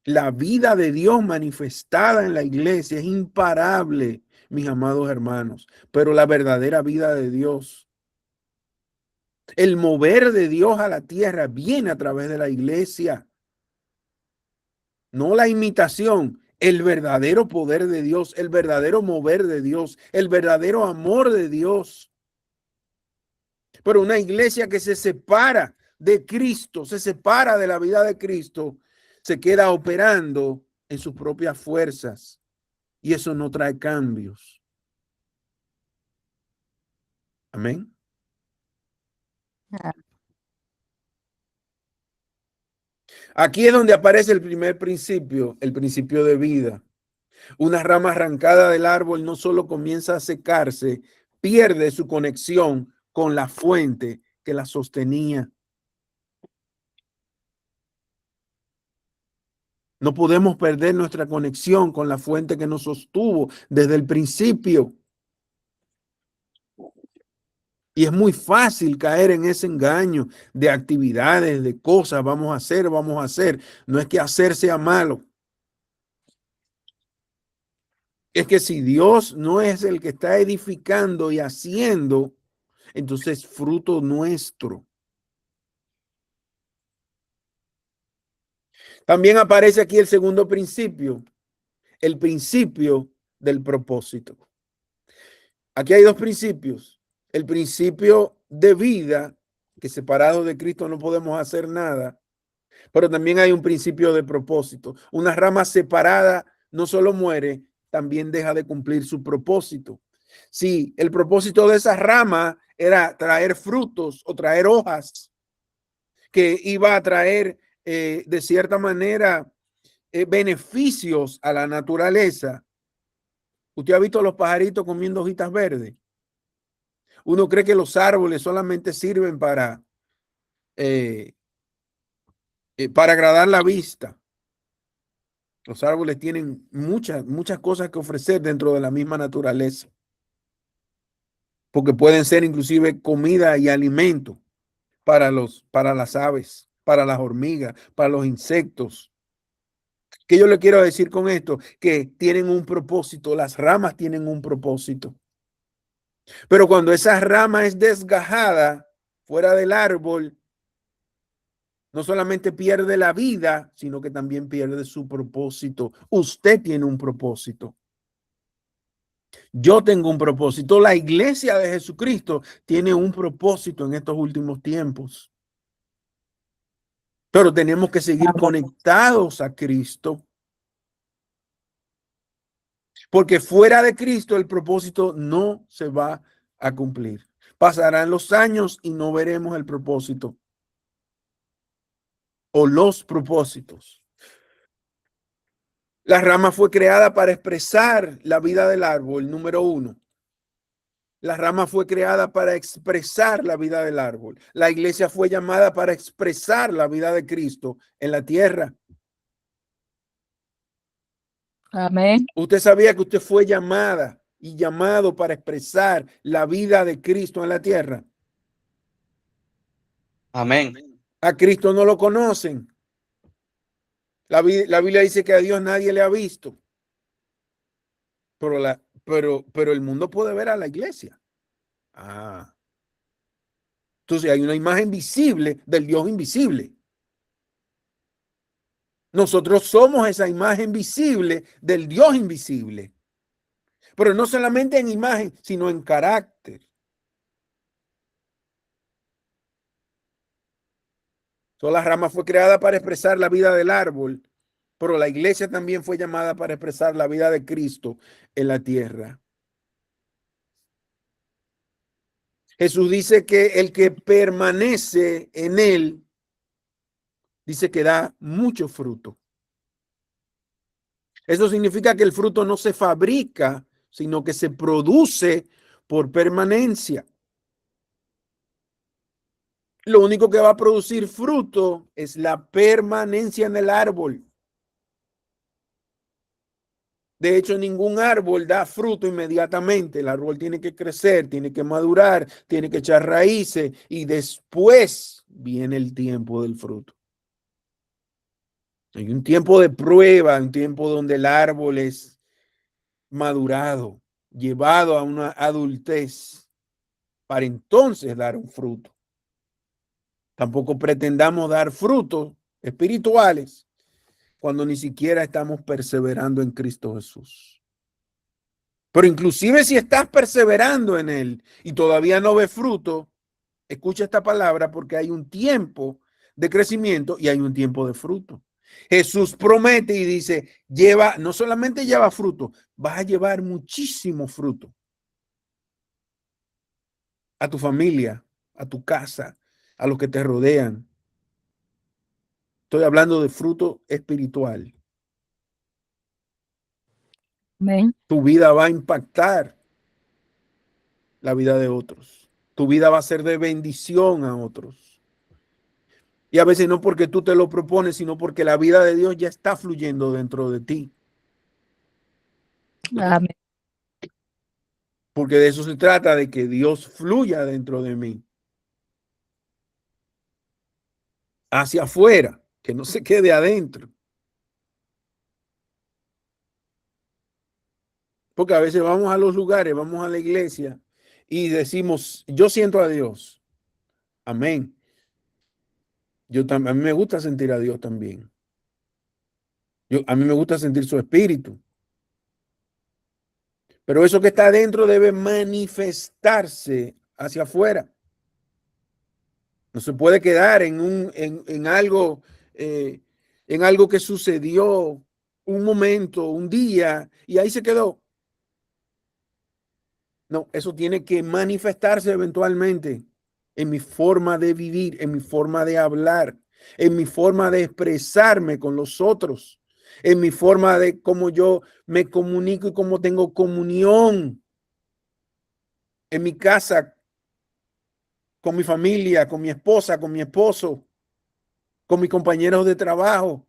La vida de Dios manifestada en la iglesia es imparable, mis amados hermanos. Pero la verdadera vida de Dios, el mover de Dios a la tierra viene a través de la iglesia. No la imitación, el verdadero poder de Dios, el verdadero mover de Dios, el verdadero amor de Dios. Pero una iglesia que se separa de Cristo, se separa de la vida de Cristo, se queda operando en sus propias fuerzas y eso no trae cambios. Amén. Aquí es donde aparece el primer principio, el principio de vida. Una rama arrancada del árbol no solo comienza a secarse, pierde su conexión con la fuente que la sostenía. No podemos perder nuestra conexión con la fuente que nos sostuvo desde el principio. Y es muy fácil caer en ese engaño de actividades, de cosas, vamos a hacer, vamos a hacer. No es que hacer sea malo. Es que si Dios no es el que está edificando y haciendo, entonces fruto nuestro. También aparece aquí el segundo principio, el principio del propósito. Aquí hay dos principios. El principio de vida, que separado de Cristo no podemos hacer nada, pero también hay un principio de propósito. Una rama separada no solo muere, también deja de cumplir su propósito. Si el propósito de esa rama era traer frutos o traer hojas, que iba a traer de cierta manera beneficios a la naturaleza, ¿Usted ha visto a los pajaritos comiendo hojitas verdes? Uno cree que los árboles solamente sirven para agradar la vista. Los árboles tienen muchas cosas que ofrecer dentro de la misma naturaleza, porque pueden ser inclusive comida y alimento para las aves, para las hormigas, para los insectos. ¿Qué yo le quiero decir con esto? Que tienen un propósito, las ramas tienen un propósito. Pero cuando esa rama es desgajada fuera del árbol, no solamente pierde la vida, sino que también pierde su propósito. Usted tiene un propósito. Yo tengo un propósito. La iglesia de Jesucristo tiene un propósito en estos últimos tiempos. Pero tenemos que seguir conectados a Cristo. Porque fuera de Cristo el propósito no se va a cumplir. Pasarán los años y no veremos el propósito o los propósitos. La rama fue creada para expresar la vida del árbol, número 1. La rama fue creada para expresar la vida del árbol. La iglesia fue llamada para expresar la vida de Cristo en la tierra. Amén. ¿Usted sabía que usted fue llamada y llamado para expresar la vida de Cristo en la tierra? Amén. A Cristo no lo conocen. La Biblia dice que a Dios nadie le ha visto. Pero el mundo puede ver a la iglesia. Entonces hay una imagen visible del Dios invisible. Nosotros somos esa imagen visible del Dios invisible. Pero no solamente en imagen, sino en carácter. La rama fue creada para expresar la vida del árbol, pero la iglesia también fue llamada para expresar la vida de Cristo en la tierra. Jesús dice que el que permanece en él, dice que da mucho fruto. Eso significa que el fruto no se fabrica, sino que se produce por permanencia. Lo único que va a producir fruto es la permanencia en el árbol. De hecho, ningún árbol da fruto inmediatamente. El árbol tiene que crecer, tiene que madurar, tiene que echar raíces y después viene el tiempo del fruto. Hay un tiempo de prueba, un tiempo donde el árbol es madurado, llevado a una adultez para entonces dar un fruto. Tampoco pretendamos dar frutos espirituales cuando ni siquiera estamos perseverando en Cristo Jesús. Pero inclusive si estás perseverando en él y todavía no ves fruto, escucha esta palabra porque hay un tiempo de crecimiento y hay un tiempo de fruto. Jesús promete y dice, no solamente lleva fruto, vas a llevar muchísimo fruto a tu familia, a tu casa, a los que te rodean. Estoy hablando de fruto espiritual. Amén. Tu vida va a impactar la vida de otros. Tu vida va a ser de bendición a otros. Y a veces no porque tú te lo propones, sino porque la vida de Dios ya está fluyendo dentro de ti. Amén. Porque de eso se trata, de que Dios fluya dentro de mí. Hacia afuera, que no se quede adentro. Porque a veces vamos a los lugares, vamos a la iglesia y decimos, yo siento a Dios. Amén. A mí me gusta sentir a Dios también. A mí me gusta sentir su espíritu. Pero eso que está adentro debe manifestarse hacia afuera. No se puede quedar en algo que sucedió un momento, un día, y ahí se quedó. No, eso tiene que manifestarse eventualmente en mi forma de vivir, en mi forma de hablar, en mi forma de expresarme con los otros, en mi forma de cómo yo me comunico y cómo tengo comunión en mi casa, con mi familia, con mi esposa, con mi esposo, con mis compañeros de trabajo.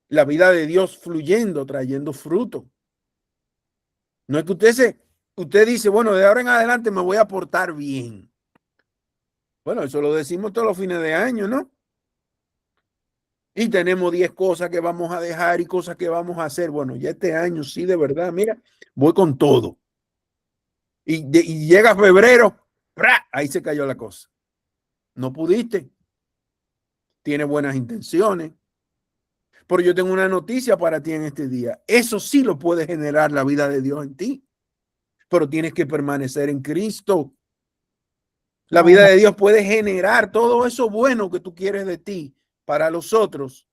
La vida de Dios fluyendo, trayendo fruto. No es que usted dice, bueno, de ahora en adelante me voy a portar bien. Bueno, eso lo decimos todos los fines de año, ¿no? Y tenemos 10 cosas que vamos a dejar y cosas que vamos a hacer. Bueno, ya este año sí, de verdad, mira, voy con todo. Y llega febrero, ¡pra! Ahí se cayó la cosa. No pudiste. Tiene buenas intenciones. Pero yo tengo una noticia para ti en este día. Eso sí lo puede generar la vida de Dios en ti. Pero tienes que permanecer en Cristo. La vida de Dios puede generar todo eso bueno que tú quieres de ti para los otros.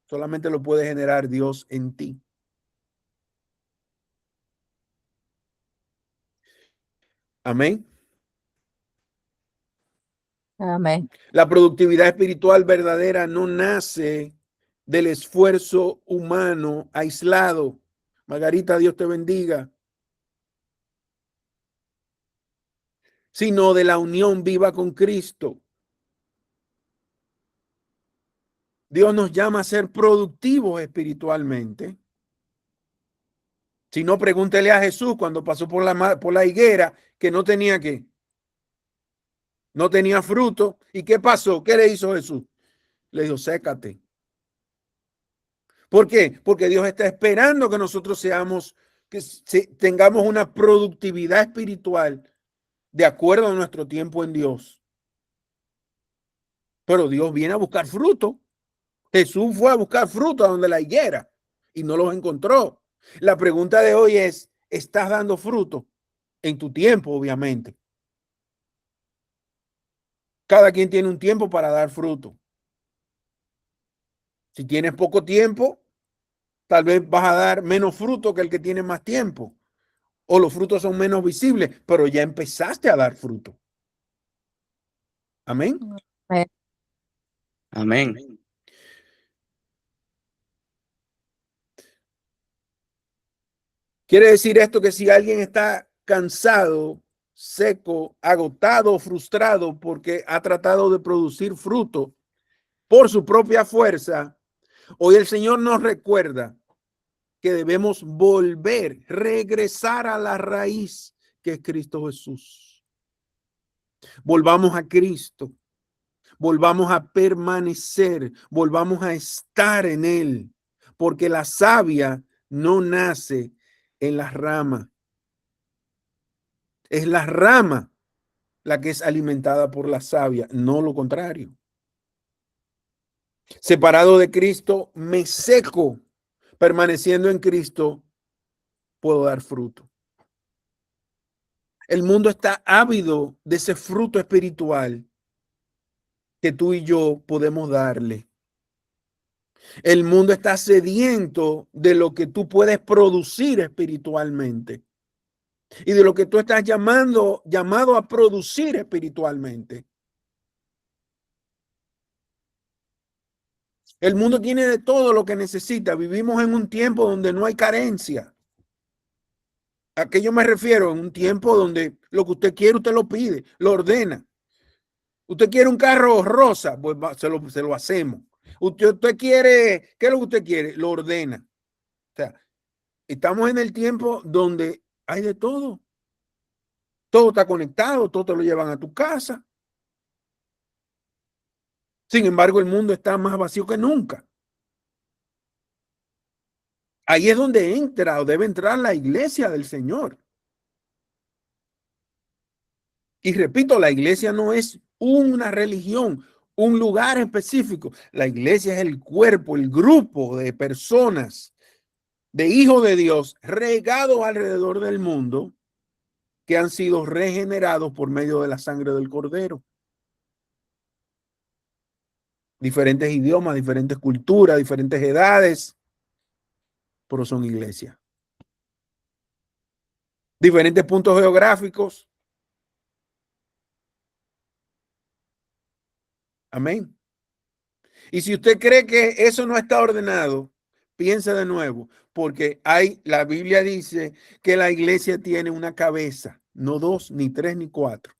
Solamente lo puede generar Dios en ti. Amén. Amén. La productividad espiritual verdadera no nace del esfuerzo humano aislado. Margarita, Dios te bendiga. Sino de la unión viva con Cristo. Dios nos llama a ser productivos espiritualmente. Si no, pregúntele a Jesús cuando pasó por la higuera que no tenía qué. No tenía fruto. ¿Y qué pasó? ¿Qué le hizo Jesús? Le dijo, sécate. ¿Por qué? Porque Dios está esperando que nosotros tengamos una productividad espiritual de acuerdo a nuestro tiempo en Dios. Pero Dios viene a buscar fruto. Jesús fue a buscar fruto a donde la higuera y no los encontró. La pregunta de hoy es, ¿estás dando fruto? En tu tiempo, obviamente. Cada quien tiene un tiempo para dar fruto. Si tienes poco tiempo, tal vez vas a dar menos fruto que el que tiene más tiempo. O los frutos son menos visibles, pero ya empezaste a dar fruto. Amén. Amén. Quiere decir esto que si alguien está cansado, seco, agotado, frustrado porque ha tratado de producir fruto por su propia fuerza, hoy el Señor nos recuerda que debemos regresar a la raíz que es Cristo Jesús. Volvamos a Cristo, volvamos a permanecer, volvamos a estar en Él, porque la savia no nace en las ramas. Es la rama la que es alimentada por la savia, no lo contrario. Separado de Cristo, me seco. Permaneciendo en Cristo, puedo dar fruto. El mundo está ávido de ese fruto espiritual que tú y yo podemos darle. El mundo está sediento de lo que tú puedes producir espiritualmente y de lo que tú estás llamado a producir espiritualmente. El mundo tiene de todo lo que necesita. Vivimos en un tiempo donde no hay carencia. ¿A qué yo me refiero? En un tiempo donde lo que usted quiere, usted lo pide, lo ordena. Usted quiere un carro rosa, pues se lo hacemos. Usted quiere, ¿qué es lo que usted quiere? Lo ordena. O sea, estamos en el tiempo donde hay de todo. Todo está conectado, todo te lo llevan a tu casa. Sin embargo, el mundo está más vacío que nunca. Ahí es donde entra o debe entrar la iglesia del Señor. Y repito, la iglesia no es una religión, un lugar específico. La iglesia es el cuerpo, el grupo de personas, de hijos de Dios, regados alrededor del mundo, que han sido regenerados por medio de la sangre del Cordero. Diferentes idiomas, diferentes culturas, diferentes edades, pero son iglesias. Diferentes puntos geográficos. Amén. Y si usted cree que eso no está ordenado, Piensa de nuevo, porque la Biblia dice que la iglesia tiene una cabeza, no dos, ni tres, ni cuatro.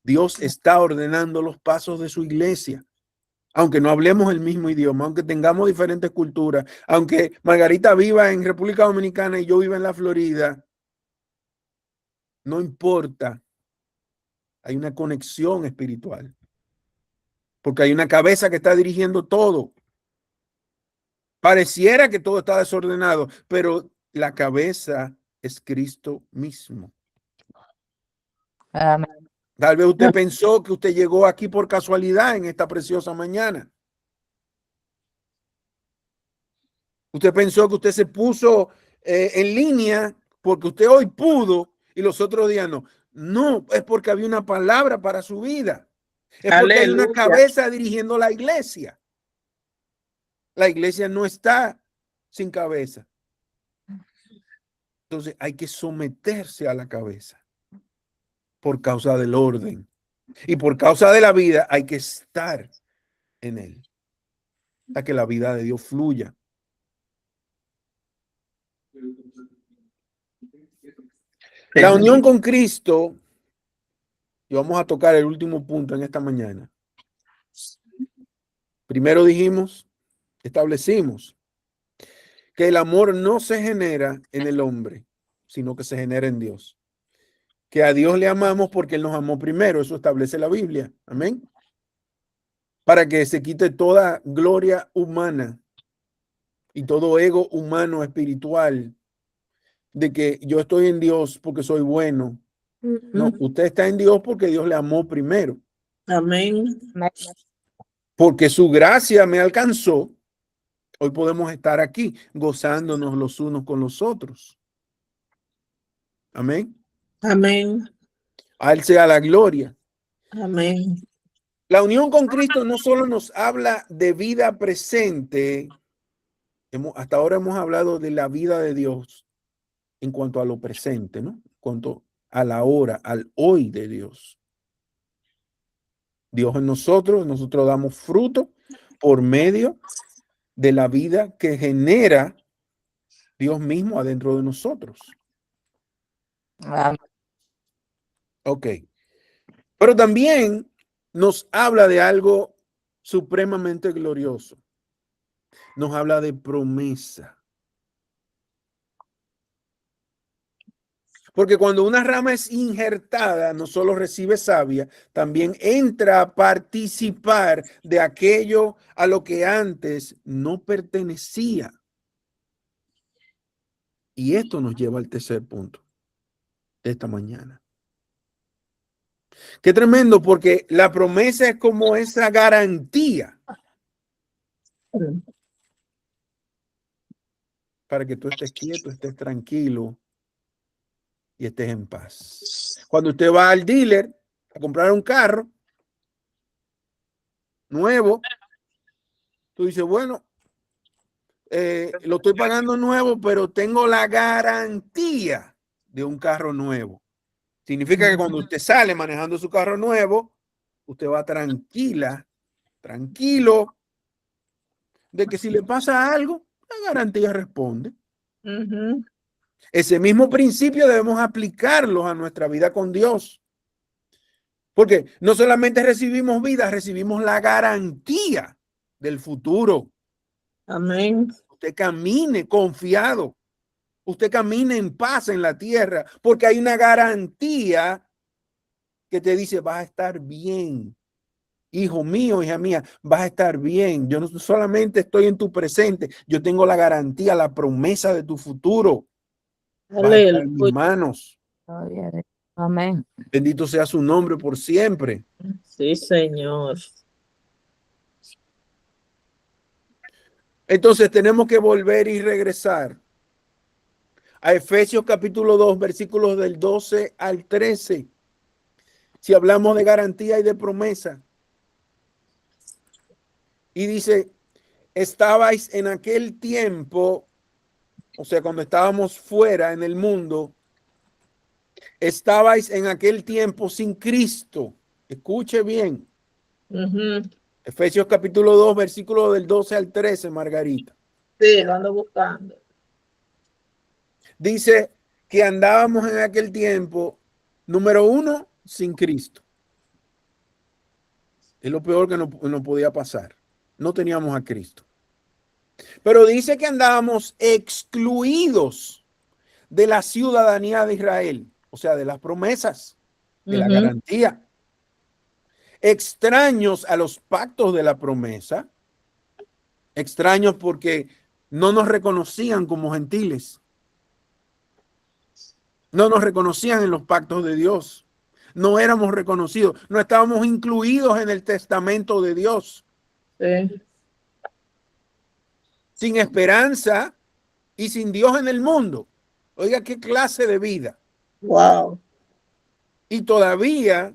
Dios está ordenando los pasos de su iglesia. Aunque no hablemos el mismo idioma, aunque tengamos diferentes culturas, aunque Margarita viva en República Dominicana y yo viva en la Florida, no importa. Hay una conexión espiritual. Porque hay una cabeza que está dirigiendo todo. Pareciera que todo está desordenado, pero la cabeza es Cristo mismo. Amén. Tal vez usted pensó que usted llegó aquí por casualidad en esta preciosa mañana. Usted pensó que usted se puso en línea porque usted hoy pudo y los otros días no. No, es porque había una palabra para su vida. Es porque hay una Aleluya. cabeza dirigiendo la iglesia. La iglesia no está sin cabeza. Entonces hay que someterse a la cabeza por causa del orden. Y por causa de la vida hay que estar en él. Para que la vida de Dios fluya. La unión con Cristo, y vamos a tocar el último punto en esta mañana. Primero establecimos que el amor no se genera en el hombre, sino que se genera en Dios. Que a Dios le amamos porque Él nos amó primero, eso establece la Biblia. Amén. Para que se quite toda gloria humana y todo ego humano espiritual de que yo estoy en Dios porque soy bueno. No, usted está en Dios porque Dios le amó primero. Amén. Amén. Porque su gracia me alcanzó. Hoy podemos estar aquí gozándonos los unos con los otros. Amén. Amén. A Él sea la gloria. Amén. La unión con Cristo no solo nos habla de vida presente. Hasta ahora hemos hablado de la vida de Dios en cuanto a lo presente, ¿no? En cuanto a la hora, al hoy de Dios. Dios en nosotros damos fruto por medio de la vida que genera Dios mismo adentro de nosotros. Amén. Ok. Pero también nos habla de algo supremamente glorioso. Nos habla de promesa. Porque cuando una rama es injertada, no solo recibe savia, también entra a participar de aquello a lo que antes no pertenecía. Y esto nos lleva al tercer punto de esta mañana. Qué tremendo, porque la promesa es como esa garantía para que tú estés quieto, estés tranquilo y estés en paz. Cuando usted va al dealer a comprar un carro nuevo, tú dices, bueno, lo estoy pagando nuevo, pero tengo la garantía de un carro nuevo. Significa que cuando usted sale manejando su carro nuevo, usted va tranquilo, de que si le pasa algo, la garantía responde. Ese mismo principio debemos aplicarlo a nuestra vida con Dios. Porque no solamente recibimos vida, recibimos la garantía del futuro. Amén. Usted camine confiado. Usted camine en paz en la tierra, porque hay una garantía que te dice, vas a estar bien. Hijo mío, hija mía, vas a estar bien. Yo no solamente estoy en tu presente, yo tengo la garantía, la promesa de tu futuro. Vas a estar en mis manos. Amén. Bendito sea su nombre por siempre. Sí, Señor. Entonces tenemos que volver y regresar a Efesios capítulo 2, versículos del 12 al 13. Si hablamos de garantía y de promesa. Y dice, estabais en aquel tiempo, o sea, cuando estábamos fuera en el mundo, estabais en aquel tiempo sin Cristo. Escuche bien. Efesios capítulo 2, versículos del 12 al 13, Margarita. Sí, lo ando buscando. Dice que andábamos en aquel tiempo, número uno, sin Cristo. Es lo peor que no podía pasar. No teníamos a Cristo. Pero dice que andábamos excluidos de la ciudadanía de Israel, o sea, de las promesas, de la garantía. Extraños a los pactos de la promesa. Extraños porque no nos reconocían como gentiles. No nos reconocían en los pactos de Dios. No éramos reconocidos. No estábamos incluidos en el testamento de Dios. Sí. Sin esperanza y sin Dios en el mundo. Oiga, qué clase de vida. Wow. Y todavía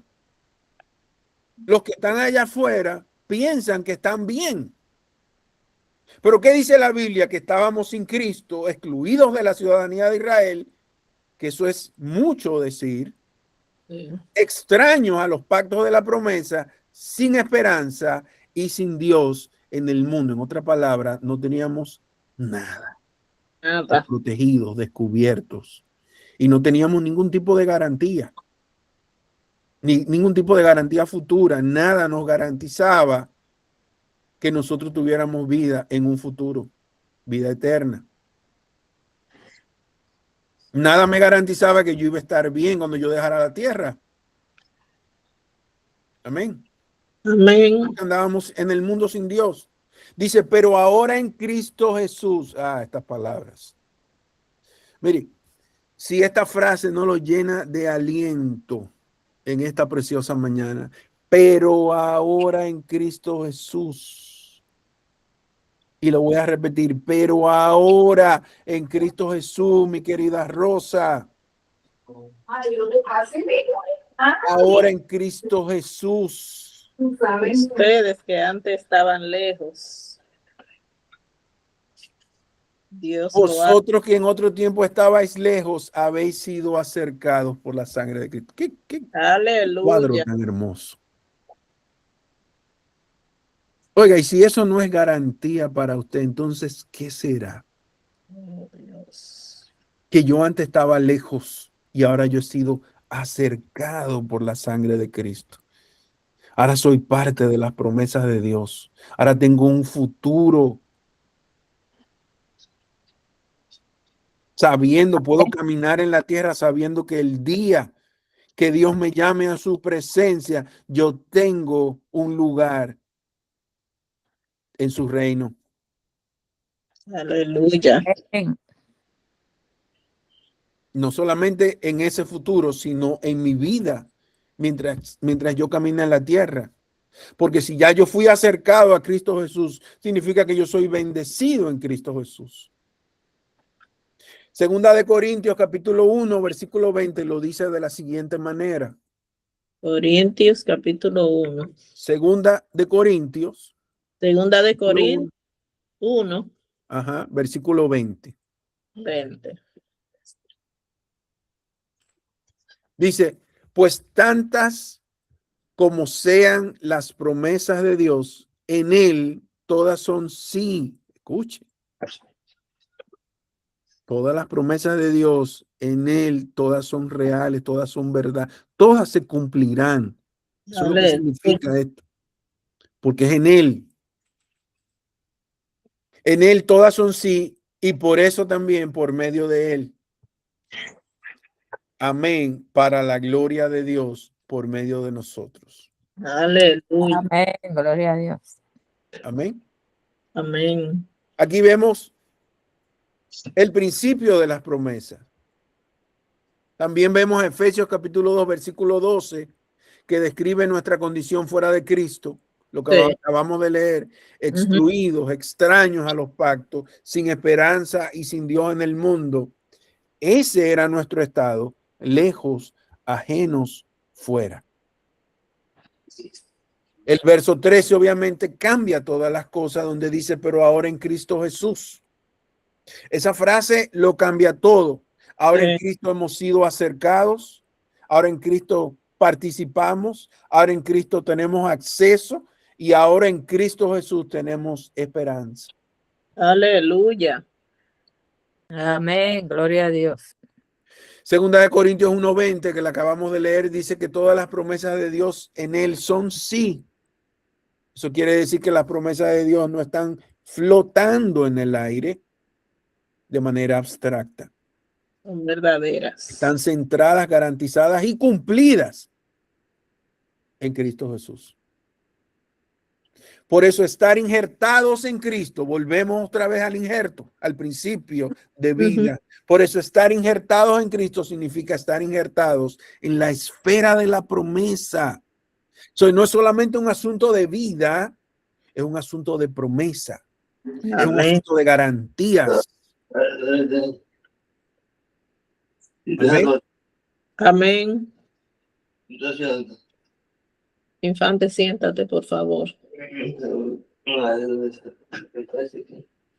los que están allá afuera piensan que están bien. Pero ¿qué dice la Biblia? Que estábamos sin Cristo, excluidos de la ciudadanía de Israel, que eso es mucho decir, Sí. extraños a los pactos de la promesa, sin esperanza y sin Dios en el mundo. En otra palabra, no teníamos nada. Nada. Protegidos, descubiertos. Y no teníamos ningún tipo de garantía. Ningún tipo de garantía futura. Nada nos garantizaba que nosotros tuviéramos vida en un futuro. Vida eterna. Nada me garantizaba que yo iba a estar bien cuando yo dejara la tierra. Amén. Amén. Andábamos en el mundo sin Dios. Dice, pero ahora en Cristo Jesús. Estas palabras. Mire, si esta frase no lo llena de aliento en esta preciosa mañana, pero ahora en Cristo Jesús. Y lo voy a repetir, pero ahora en Cristo Jesús, mi querida Rosa. Ahora en Cristo Jesús. Ustedes que antes estaban lejos, Dios lo ha... Vosotros que en otro tiempo estabais lejos, habéis sido acercados por la sangre de Cristo. ¿Qué cuadro Aleluya. tan hermoso? Oiga, y si eso no es garantía para usted, entonces, ¿qué será? Oh, Dios. Que yo antes estaba lejos y ahora yo he sido acercado por la sangre de Cristo. Ahora soy parte de las promesas de Dios. Ahora tengo un futuro. Sabiendo, puedo caminar en la tierra sabiendo que el día que Dios me llame a su presencia, yo tengo un lugar en su reino. Aleluya. Amén. No solamente en ese futuro, sino en mi vida mientras yo camino en la tierra. Porque si ya yo fui acercado a Cristo Jesús, significa que yo soy bendecido en Cristo Jesús. Segunda de Corintios, capítulo 1, versículo 20, lo dice de la siguiente manera. Corintios capítulo 1. Segunda de Corintios. Segunda de Corintios 1. Ajá, versículo 20. 20. Dice, pues tantas como sean las promesas de Dios, en él todas son sí. Escuche. Todas las promesas de Dios, en él todas son reales, todas son verdad, todas se cumplirán. Eso es lo que significa esto. Porque es en él. En él todas son sí y por eso también por medio de él. Amén. Para la gloria de Dios por medio de nosotros. Aleluya. Amén. Gloria a Dios. Amén. Amén. Aquí vemos el principio de las promesas. También vemos Efesios capítulo 2, versículo 12, que describe nuestra condición fuera de Cristo, lo que Sí. acabamos de leer, excluidos, extraños a los pactos, sin esperanza y sin Dios en el mundo. Ese era nuestro estado, lejos, ajenos, fuera. El verso 13 obviamente cambia todas las cosas donde dice, pero ahora en Cristo Jesús. Esa frase lo cambia todo. Ahora en Cristo hemos sido acercados, ahora en Cristo participamos, ahora en Cristo tenemos acceso y ahora en Cristo Jesús tenemos esperanza. Aleluya. Amén. Gloria a Dios. Segunda de Corintios 1:20, que la acabamos de leer, dice que todas las promesas de Dios en él son sí. Eso quiere decir que las promesas de Dios no están flotando en el aire de manera abstracta. Son verdaderas. Están centradas, garantizadas y cumplidas en Cristo Jesús. Por eso estar injertados en Cristo, volvemos otra vez al injerto, al principio de vida. Por eso estar injertados en Cristo significa estar injertados en la esfera de la promesa. No es solamente un asunto de vida, es un asunto de promesa. Es un Amén. asunto de garantías. Amén. Amén. Infante, siéntate, por favor.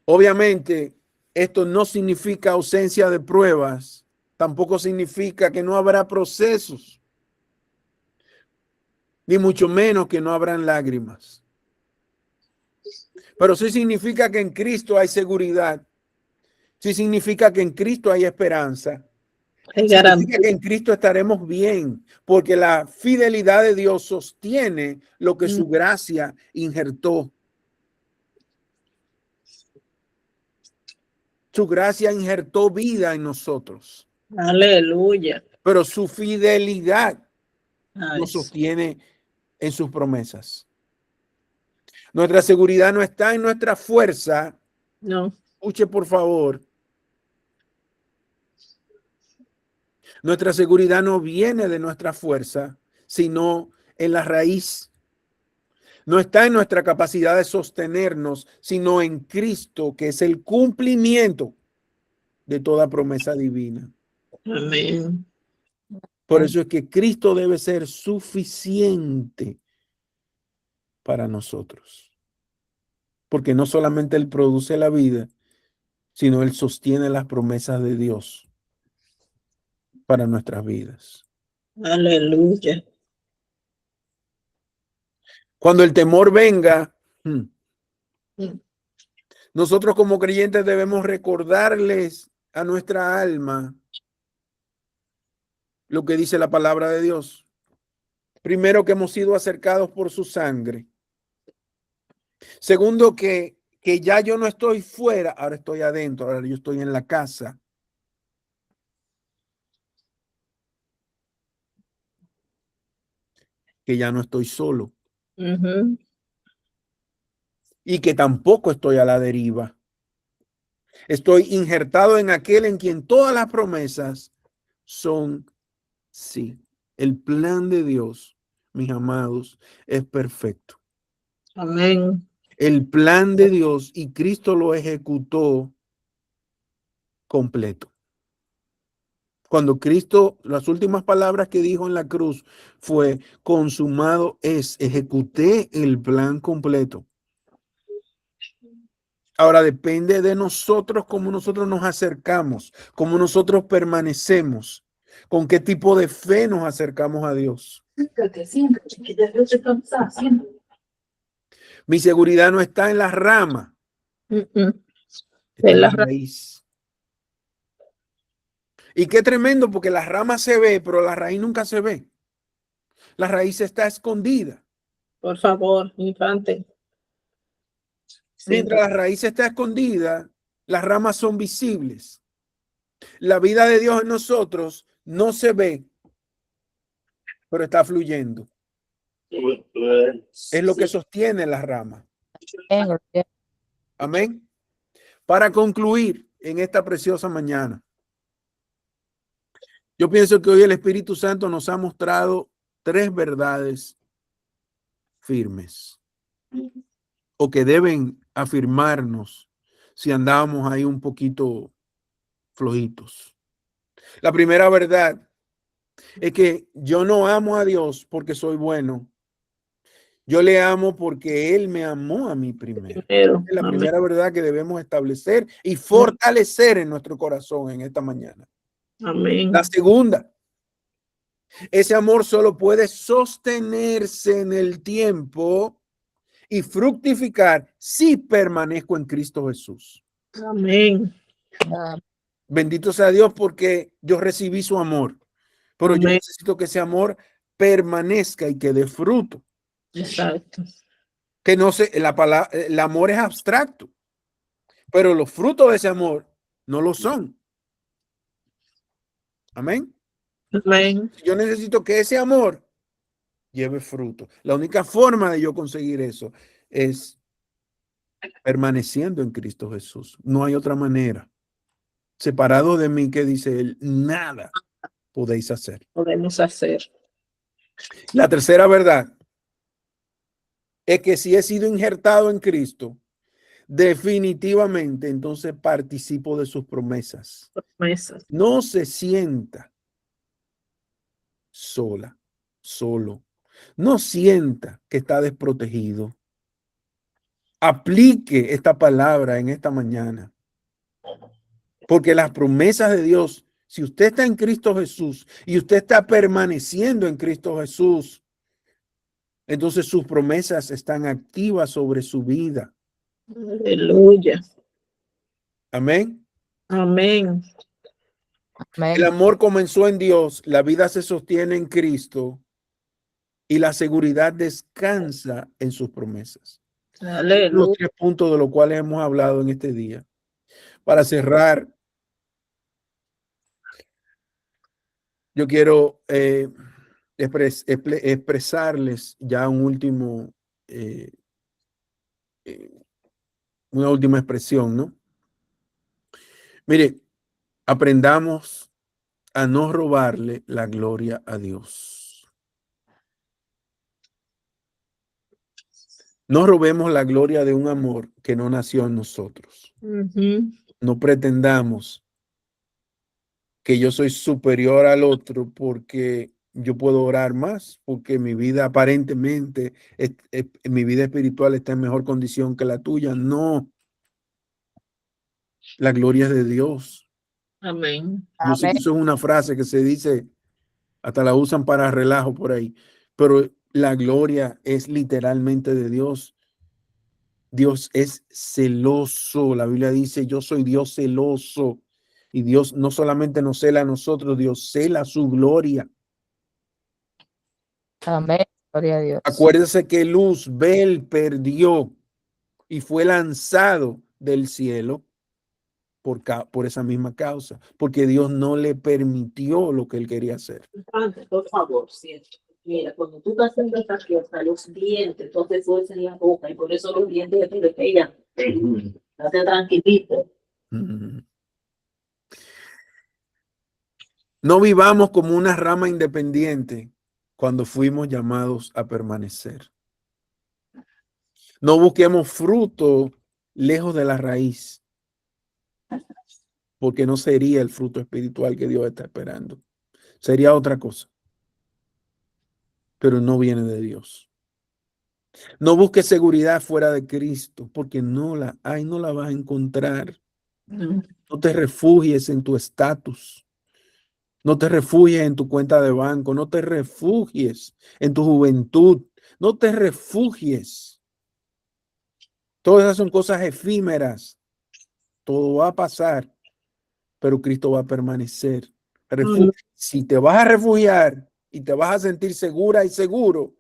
Obviamente, esto no significa ausencia de pruebas, tampoco significa que no habrá procesos, ni mucho menos que no habrán lágrimas. Pero sí significa que en Cristo hay seguridad, sí significa que en Cristo hay esperanza, significa que en Cristo estaremos bien, porque la fidelidad de Dios sostiene lo que su gracia injertó. Su gracia injertó vida en nosotros. Aleluya. Pero su fidelidad Ay, nos sostiene en sus promesas. Nuestra seguridad no está en nuestra fuerza. no. Escuche, por favor. Nuestra seguridad no viene de nuestra fuerza, sino en la raíz. No está en nuestra capacidad de sostenernos, sino en Cristo, que es el cumplimiento de toda promesa divina. Amén. Por eso es que Cristo debe ser suficiente para nosotros. Porque no solamente Él produce la vida, sino Él sostiene las promesas de Dios para nuestras vidas. Aleluya. Cuando el temor venga, nosotros como creyentes debemos recordarles a nuestra alma lo que dice la palabra de Dios. Primero, que hemos sido acercados por su sangre. Segundo, que ya yo no estoy fuera, ahora estoy adentro, ahora yo estoy en la casa. Que ya no estoy solo. Y que tampoco estoy a la deriva. Estoy injertado en aquel en quien todas las promesas son sí. El plan de Dios, mis amados, es perfecto. Amén. El plan de Dios, y Cristo lo ejecutó completo. Cuando Cristo, las últimas palabras que dijo en la cruz fue: consumado es, ejecuté el plan completo. Ahora depende de nosotros cómo nosotros nos acercamos, cómo nosotros permanecemos, con qué tipo de fe nos acercamos a Dios. Mi seguridad no está en la rama, está en la raíz. Y qué tremendo, porque la rama se ve, pero la raíz nunca se ve. La raíz está escondida. Por favor, infante. Mientras la raíz está escondida, las ramas son visibles. La vida de Dios en nosotros no se ve, pero está fluyendo. Es lo que sostiene la rama. Amén. Para concluir en esta preciosa mañana, yo pienso que hoy el Espíritu Santo nos ha mostrado 3 verdades firmes, o que deben afirmarnos si andábamos ahí un poquito flojitos. La primera verdad es que yo no amo a Dios porque soy bueno. Yo le amo porque Él me amó a mí primero. Es la primera verdad que debemos establecer y fortalecer en nuestro corazón en esta mañana. Amén. La segunda, ese amor solo puede sostenerse en el tiempo y fructificar si permanezco en Cristo Jesús. Amén. Bendito sea Dios porque yo recibí su amor, pero yo Amén. necesito que ese amor permanezca y que dé fruto. Exacto. Que no se, la palabra, el amor es abstracto, pero los frutos de ese amor no lo son. Amén. Amén. Yo necesito que ese amor lleve fruto. La única forma de yo conseguir eso es permaneciendo en Cristo Jesús. No hay otra manera. Separado de mí, que dice él, nada podéis hacer. Podemos hacer. La tercera verdad es que si he sido injertado en Cristo, definitivamente entonces participo de sus promesas. Promesas. No se sienta sola, solo. No sienta que está desprotegido. Aplique esta palabra en esta mañana. Porque las promesas de Dios, si usted está en Cristo Jesús y usted está permaneciendo en Cristo Jesús, entonces sus promesas están activas sobre su vida. Aleluya. Amén. Amén. El amor comenzó en Dios, la vida se sostiene en Cristo y la seguridad descansa en sus promesas. Los Aleluya. 3 puntos de los cuales hemos hablado en este día. Para cerrar, yo quiero expresarles ya un último, una última expresión, ¿no? Mire, aprendamos a no robarle la gloria a Dios. No robemos la gloria de un amor que no nació en nosotros. No pretendamos que yo soy superior al otro porque yo puedo orar más, porque mi vida aparentemente, mi vida espiritual está en mejor condición que la tuya. No, la gloria es de Dios. Amén. Yo sé que eso es una frase que se dice, hasta la usan para relajo por ahí, pero la gloria es literalmente de Dios. Dios es celoso. La Biblia dice, yo soy Dios celoso. Y Dios no solamente nos cela a nosotros, Dios cela su gloria. Amén. Gloria a Dios. Acuérdese que Luzbel perdió y fue lanzado del cielo por esa misma causa, porque Dios no le permitió lo que él quería hacer. Por favor, cierto. Mira, cuando tú estás haciendo esta fiesta, los dientes, entonces fuerza en la boca, y por eso los dientes de tu pegan. Estate tranquilito. No vivamos como una rama independiente cuando fuimos llamados a permanecer. No busquemos fruto lejos de la raíz, porque no sería el fruto espiritual que Dios está esperando. Sería otra cosa, pero no viene de Dios. No busques seguridad fuera de Cristo, porque no la hay, no la vas a encontrar. No te refugies en tu estatus. No te refugies en tu cuenta de banco. No te refugies en tu juventud. No te refugies. Todas esas son cosas efímeras. Todo va a pasar, pero Cristo va a permanecer. Si te vas a refugiar y te vas a sentir segura y seguro,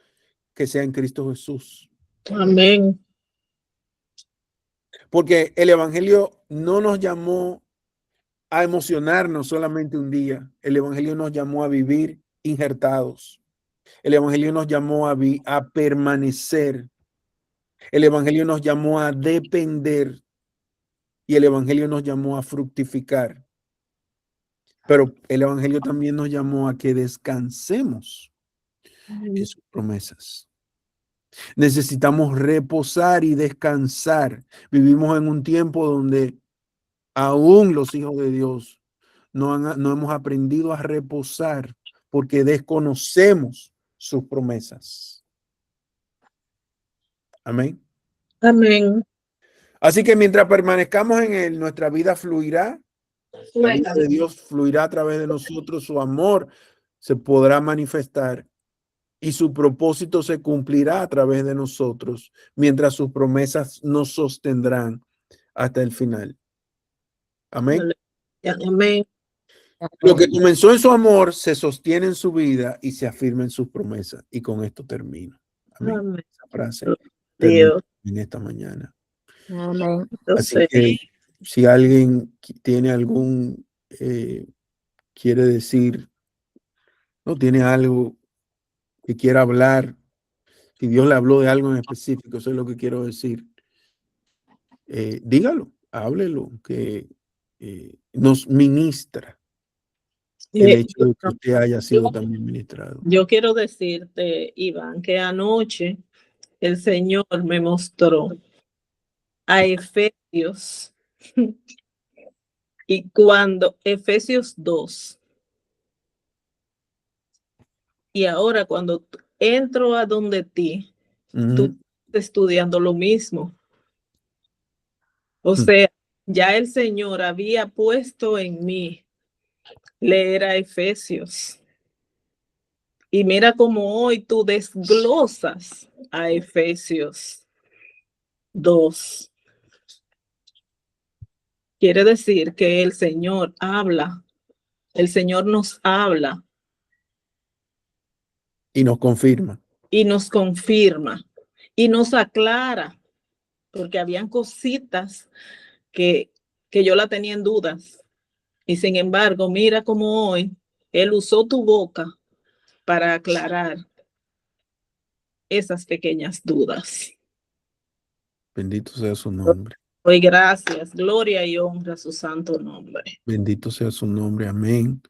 que sea en Cristo Jesús. Amén. Porque el evangelio no nos llamó a emocionarnos solamente un día. El evangelio nos llamó a vivir injertados. El evangelio nos llamó a permanecer. El evangelio nos llamó a depender. Y el evangelio nos llamó a fructificar. Pero el evangelio también nos llamó a que descansemos en sus promesas. Necesitamos reposar y descansar. Vivimos en un tiempo donde aún los hijos de Dios no hemos aprendido a reposar porque desconocemos sus promesas. Amén. Amén. Así que mientras permanezcamos en él, nuestra vida fluirá. La vida de Dios fluirá a través de nosotros. Su amor se podrá manifestar y su propósito se cumplirá a través de nosotros, mientras sus promesas nos sostendrán hasta el final. Amén. Amén. Lo que comenzó en su amor se sostiene en su vida y se afirma en sus promesas. Y con esto termino. Amén. Amén. Esa frase termina Dios. en esta mañana. Amén. Así Entonces, que si alguien tiene quiere decir, no tiene algo que quiera hablar, si Dios le habló de algo en específico, eso es lo que quiero decir, dígalo, háblelo, que nos ministra el hecho de que usted haya sido también ministrado. yo quiero decirte, Iván, que anoche el Señor me mostró a Efesios y cuando Efesios 2 y ahora cuando entro a donde ti, tú estás estudiando lo mismo. O sea, ya el Señor había puesto en mí leer a Efesios. Y mira cómo hoy tú desglosas a Efesios 2. Quiere decir que el Señor habla, el Señor nos habla Y nos confirma. y nos confirma y nos aclara, porque habían cositas que yo la tenía en dudas. Y sin embargo, mira cómo hoy Él usó tu boca para aclarar esas pequeñas dudas. Bendito sea su nombre. Hoy gracias, gloria y honra a su santo nombre. Bendito sea su nombre. Amén.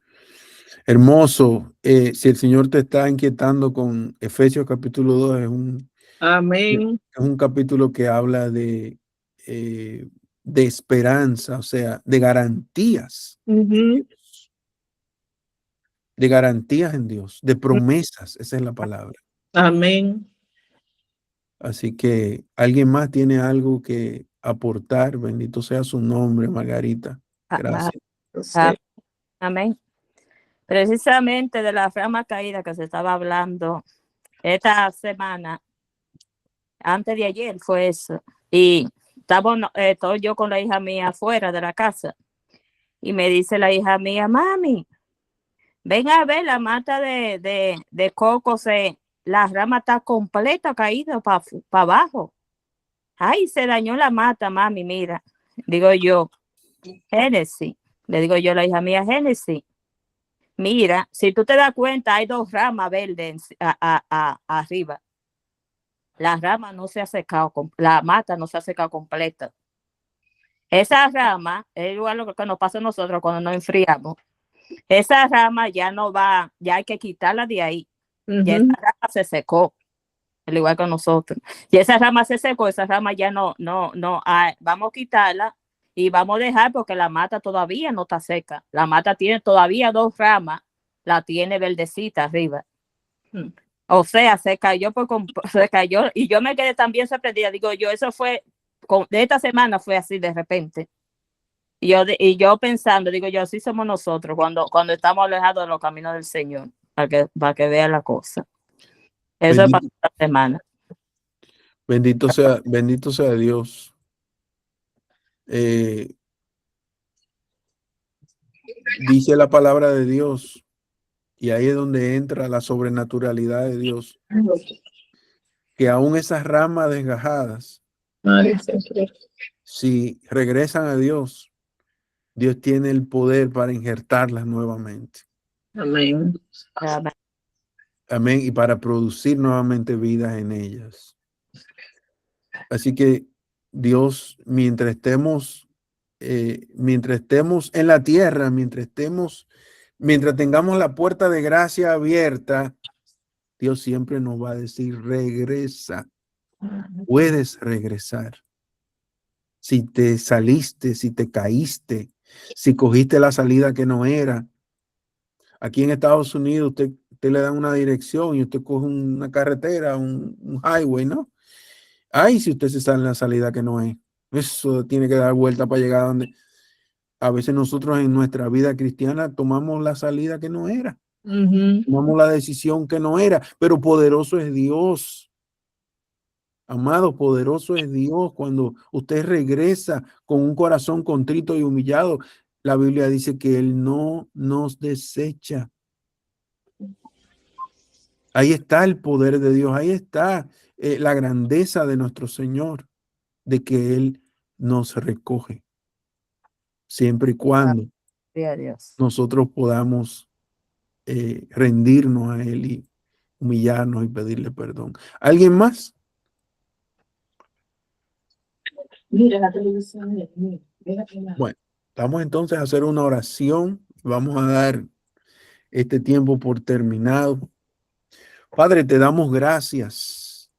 Hermoso. Si el Señor te está inquietando con Efesios capítulo 2, Amén. es un capítulo que habla de esperanza, o sea, de garantías. Uh-huh. De garantías en Dios, de promesas, esa es la palabra. Amén. Así que, ¿alguien más tiene algo que aportar? Bendito sea su nombre, Margarita. Gracias. Amén. Precisamente de la rama caída que se estaba hablando esta semana, antes de ayer fue eso. Y estoy yo con la hija mía afuera de la casa. Y me dice la hija mía, mami, ven a ver la mata de coco, la rama está completa, caída para abajo. Ay, se dañó la mata, mami, mira. Digo yo, Génesis. Le digo yo a la hija mía, Génesis. Mira, si tú te das cuenta, hay dos ramas verdes arriba. La rama no se ha secado, la mata no se ha secado completa. Esa rama, es igual lo que nos pasa a nosotros cuando nos enfriamos. Esa rama ya no va, ya hay que quitarla de ahí. Uh-huh. Ya esa rama se secó, al igual que nosotros. Y esa rama se secó, esa rama ya no, vamos a quitarla y vamos a dejar porque la mata todavía no está seca. La mata tiene todavía dos ramas, la tiene verdecita arriba. O sea, se cayó y yo me quedé también sorprendida. Digo yo, eso fue, de esta semana fue así de repente. Y yo pensando, digo yo, así somos nosotros cuando estamos alejados de los caminos del Señor, para que vea la cosa. Eso es para esta semana. Bendito sea Dios. Dice la palabra de Dios, y ahí es donde entra la sobrenaturalidad de Dios, que aún esas ramas desgajadas, si regresan a Dios, Dios tiene el poder para injertarlas nuevamente. Amén. Amén. Y para producir nuevamente vidas en ellas. Así que Dios, mientras estemos en la tierra, mientras tengamos la puerta de gracia abierta, Dios siempre nos va a decir, regresa. Puedes regresar. Si te saliste, si te caíste, si cogiste la salida que no era. Aquí en Estados Unidos usted le dan una dirección y usted coge una carretera, un highway, ¿no? Ay, si usted se sale en la salida que no es. Eso tiene que dar vuelta para llegar a donde. A veces nosotros en nuestra vida cristiana tomamos la salida que no era. Ujú. Tomamos la decisión que no era, pero poderoso es Dios. Amado, poderoso es Dios cuando usted regresa con un corazón contrito y humillado. La Biblia dice que Él no nos desecha. Ahí está el poder de Dios, ahí está la grandeza de nuestro Señor, de que Él nos recoge, siempre y cuando Gloria a Dios. nosotros podamos rendirnos a Él y humillarnos y pedirle perdón. ¿Alguien más? Mira la televisión. Mira que la- Bueno, vamos entonces a hacer una oración. Vamos a dar este tiempo por terminado. Padre, te damos gracias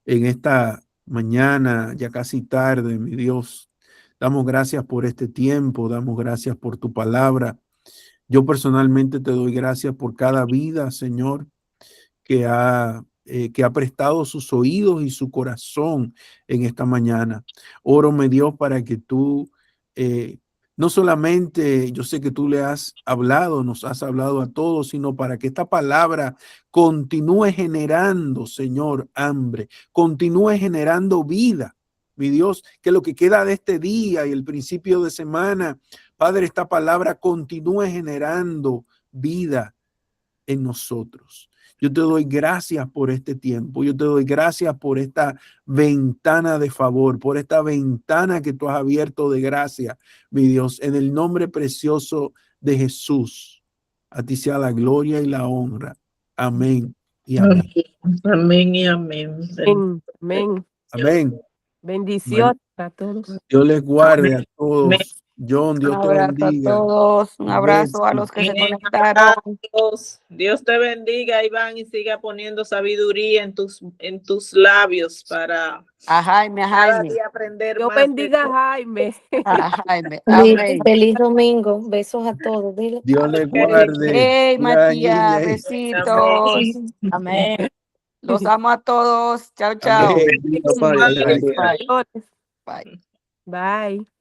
en esta mañana, ya casi tarde, mi Dios. Damos gracias por este tiempo, damos gracias por tu palabra. Yo personalmente te doy gracias por cada vida, Señor, que ha prestado sus oídos y su corazón en esta mañana. Oro, mi Dios, para que tú, no solamente, yo sé que tú le has hablado, nos has hablado a todos, sino para que esta palabra continúe generando, Señor, hambre, continúe generando vida. Mi Dios, que lo que queda de este día y el principio de semana, Padre, esta palabra continúe generando vida en nosotros. Yo te doy gracias por este tiempo. Yo te doy gracias por esta ventana de favor, por esta ventana que tú has abierto de gracia, mi Dios, en el nombre precioso de Jesús. A ti sea la gloria y la honra. Amén y amén. Amén y amén. Amén. Amén. Bendición a todos. Dios les guarde a Amén. todos. John, Dios Un te abrazo a bendiga. todos, un abrazo a Betsy. los que se Amén. conectaron. Dios te bendiga, Iván, y siga poniendo sabiduría en tus labios para A Jaime, a cada Jaime. día aprender Dios más de bendiga ti. a Jaime. A Jaime. Feliz, Amén. feliz domingo. Besos a todos. Dile. Dios les Ok. guarde. Hey, Cuidan, Matías, niña. besitos. Amén. Los amo a todos. Chao, chao. Amén. Papá, Dios te bendiga. Bye. Bendiciones. Bye. Bye.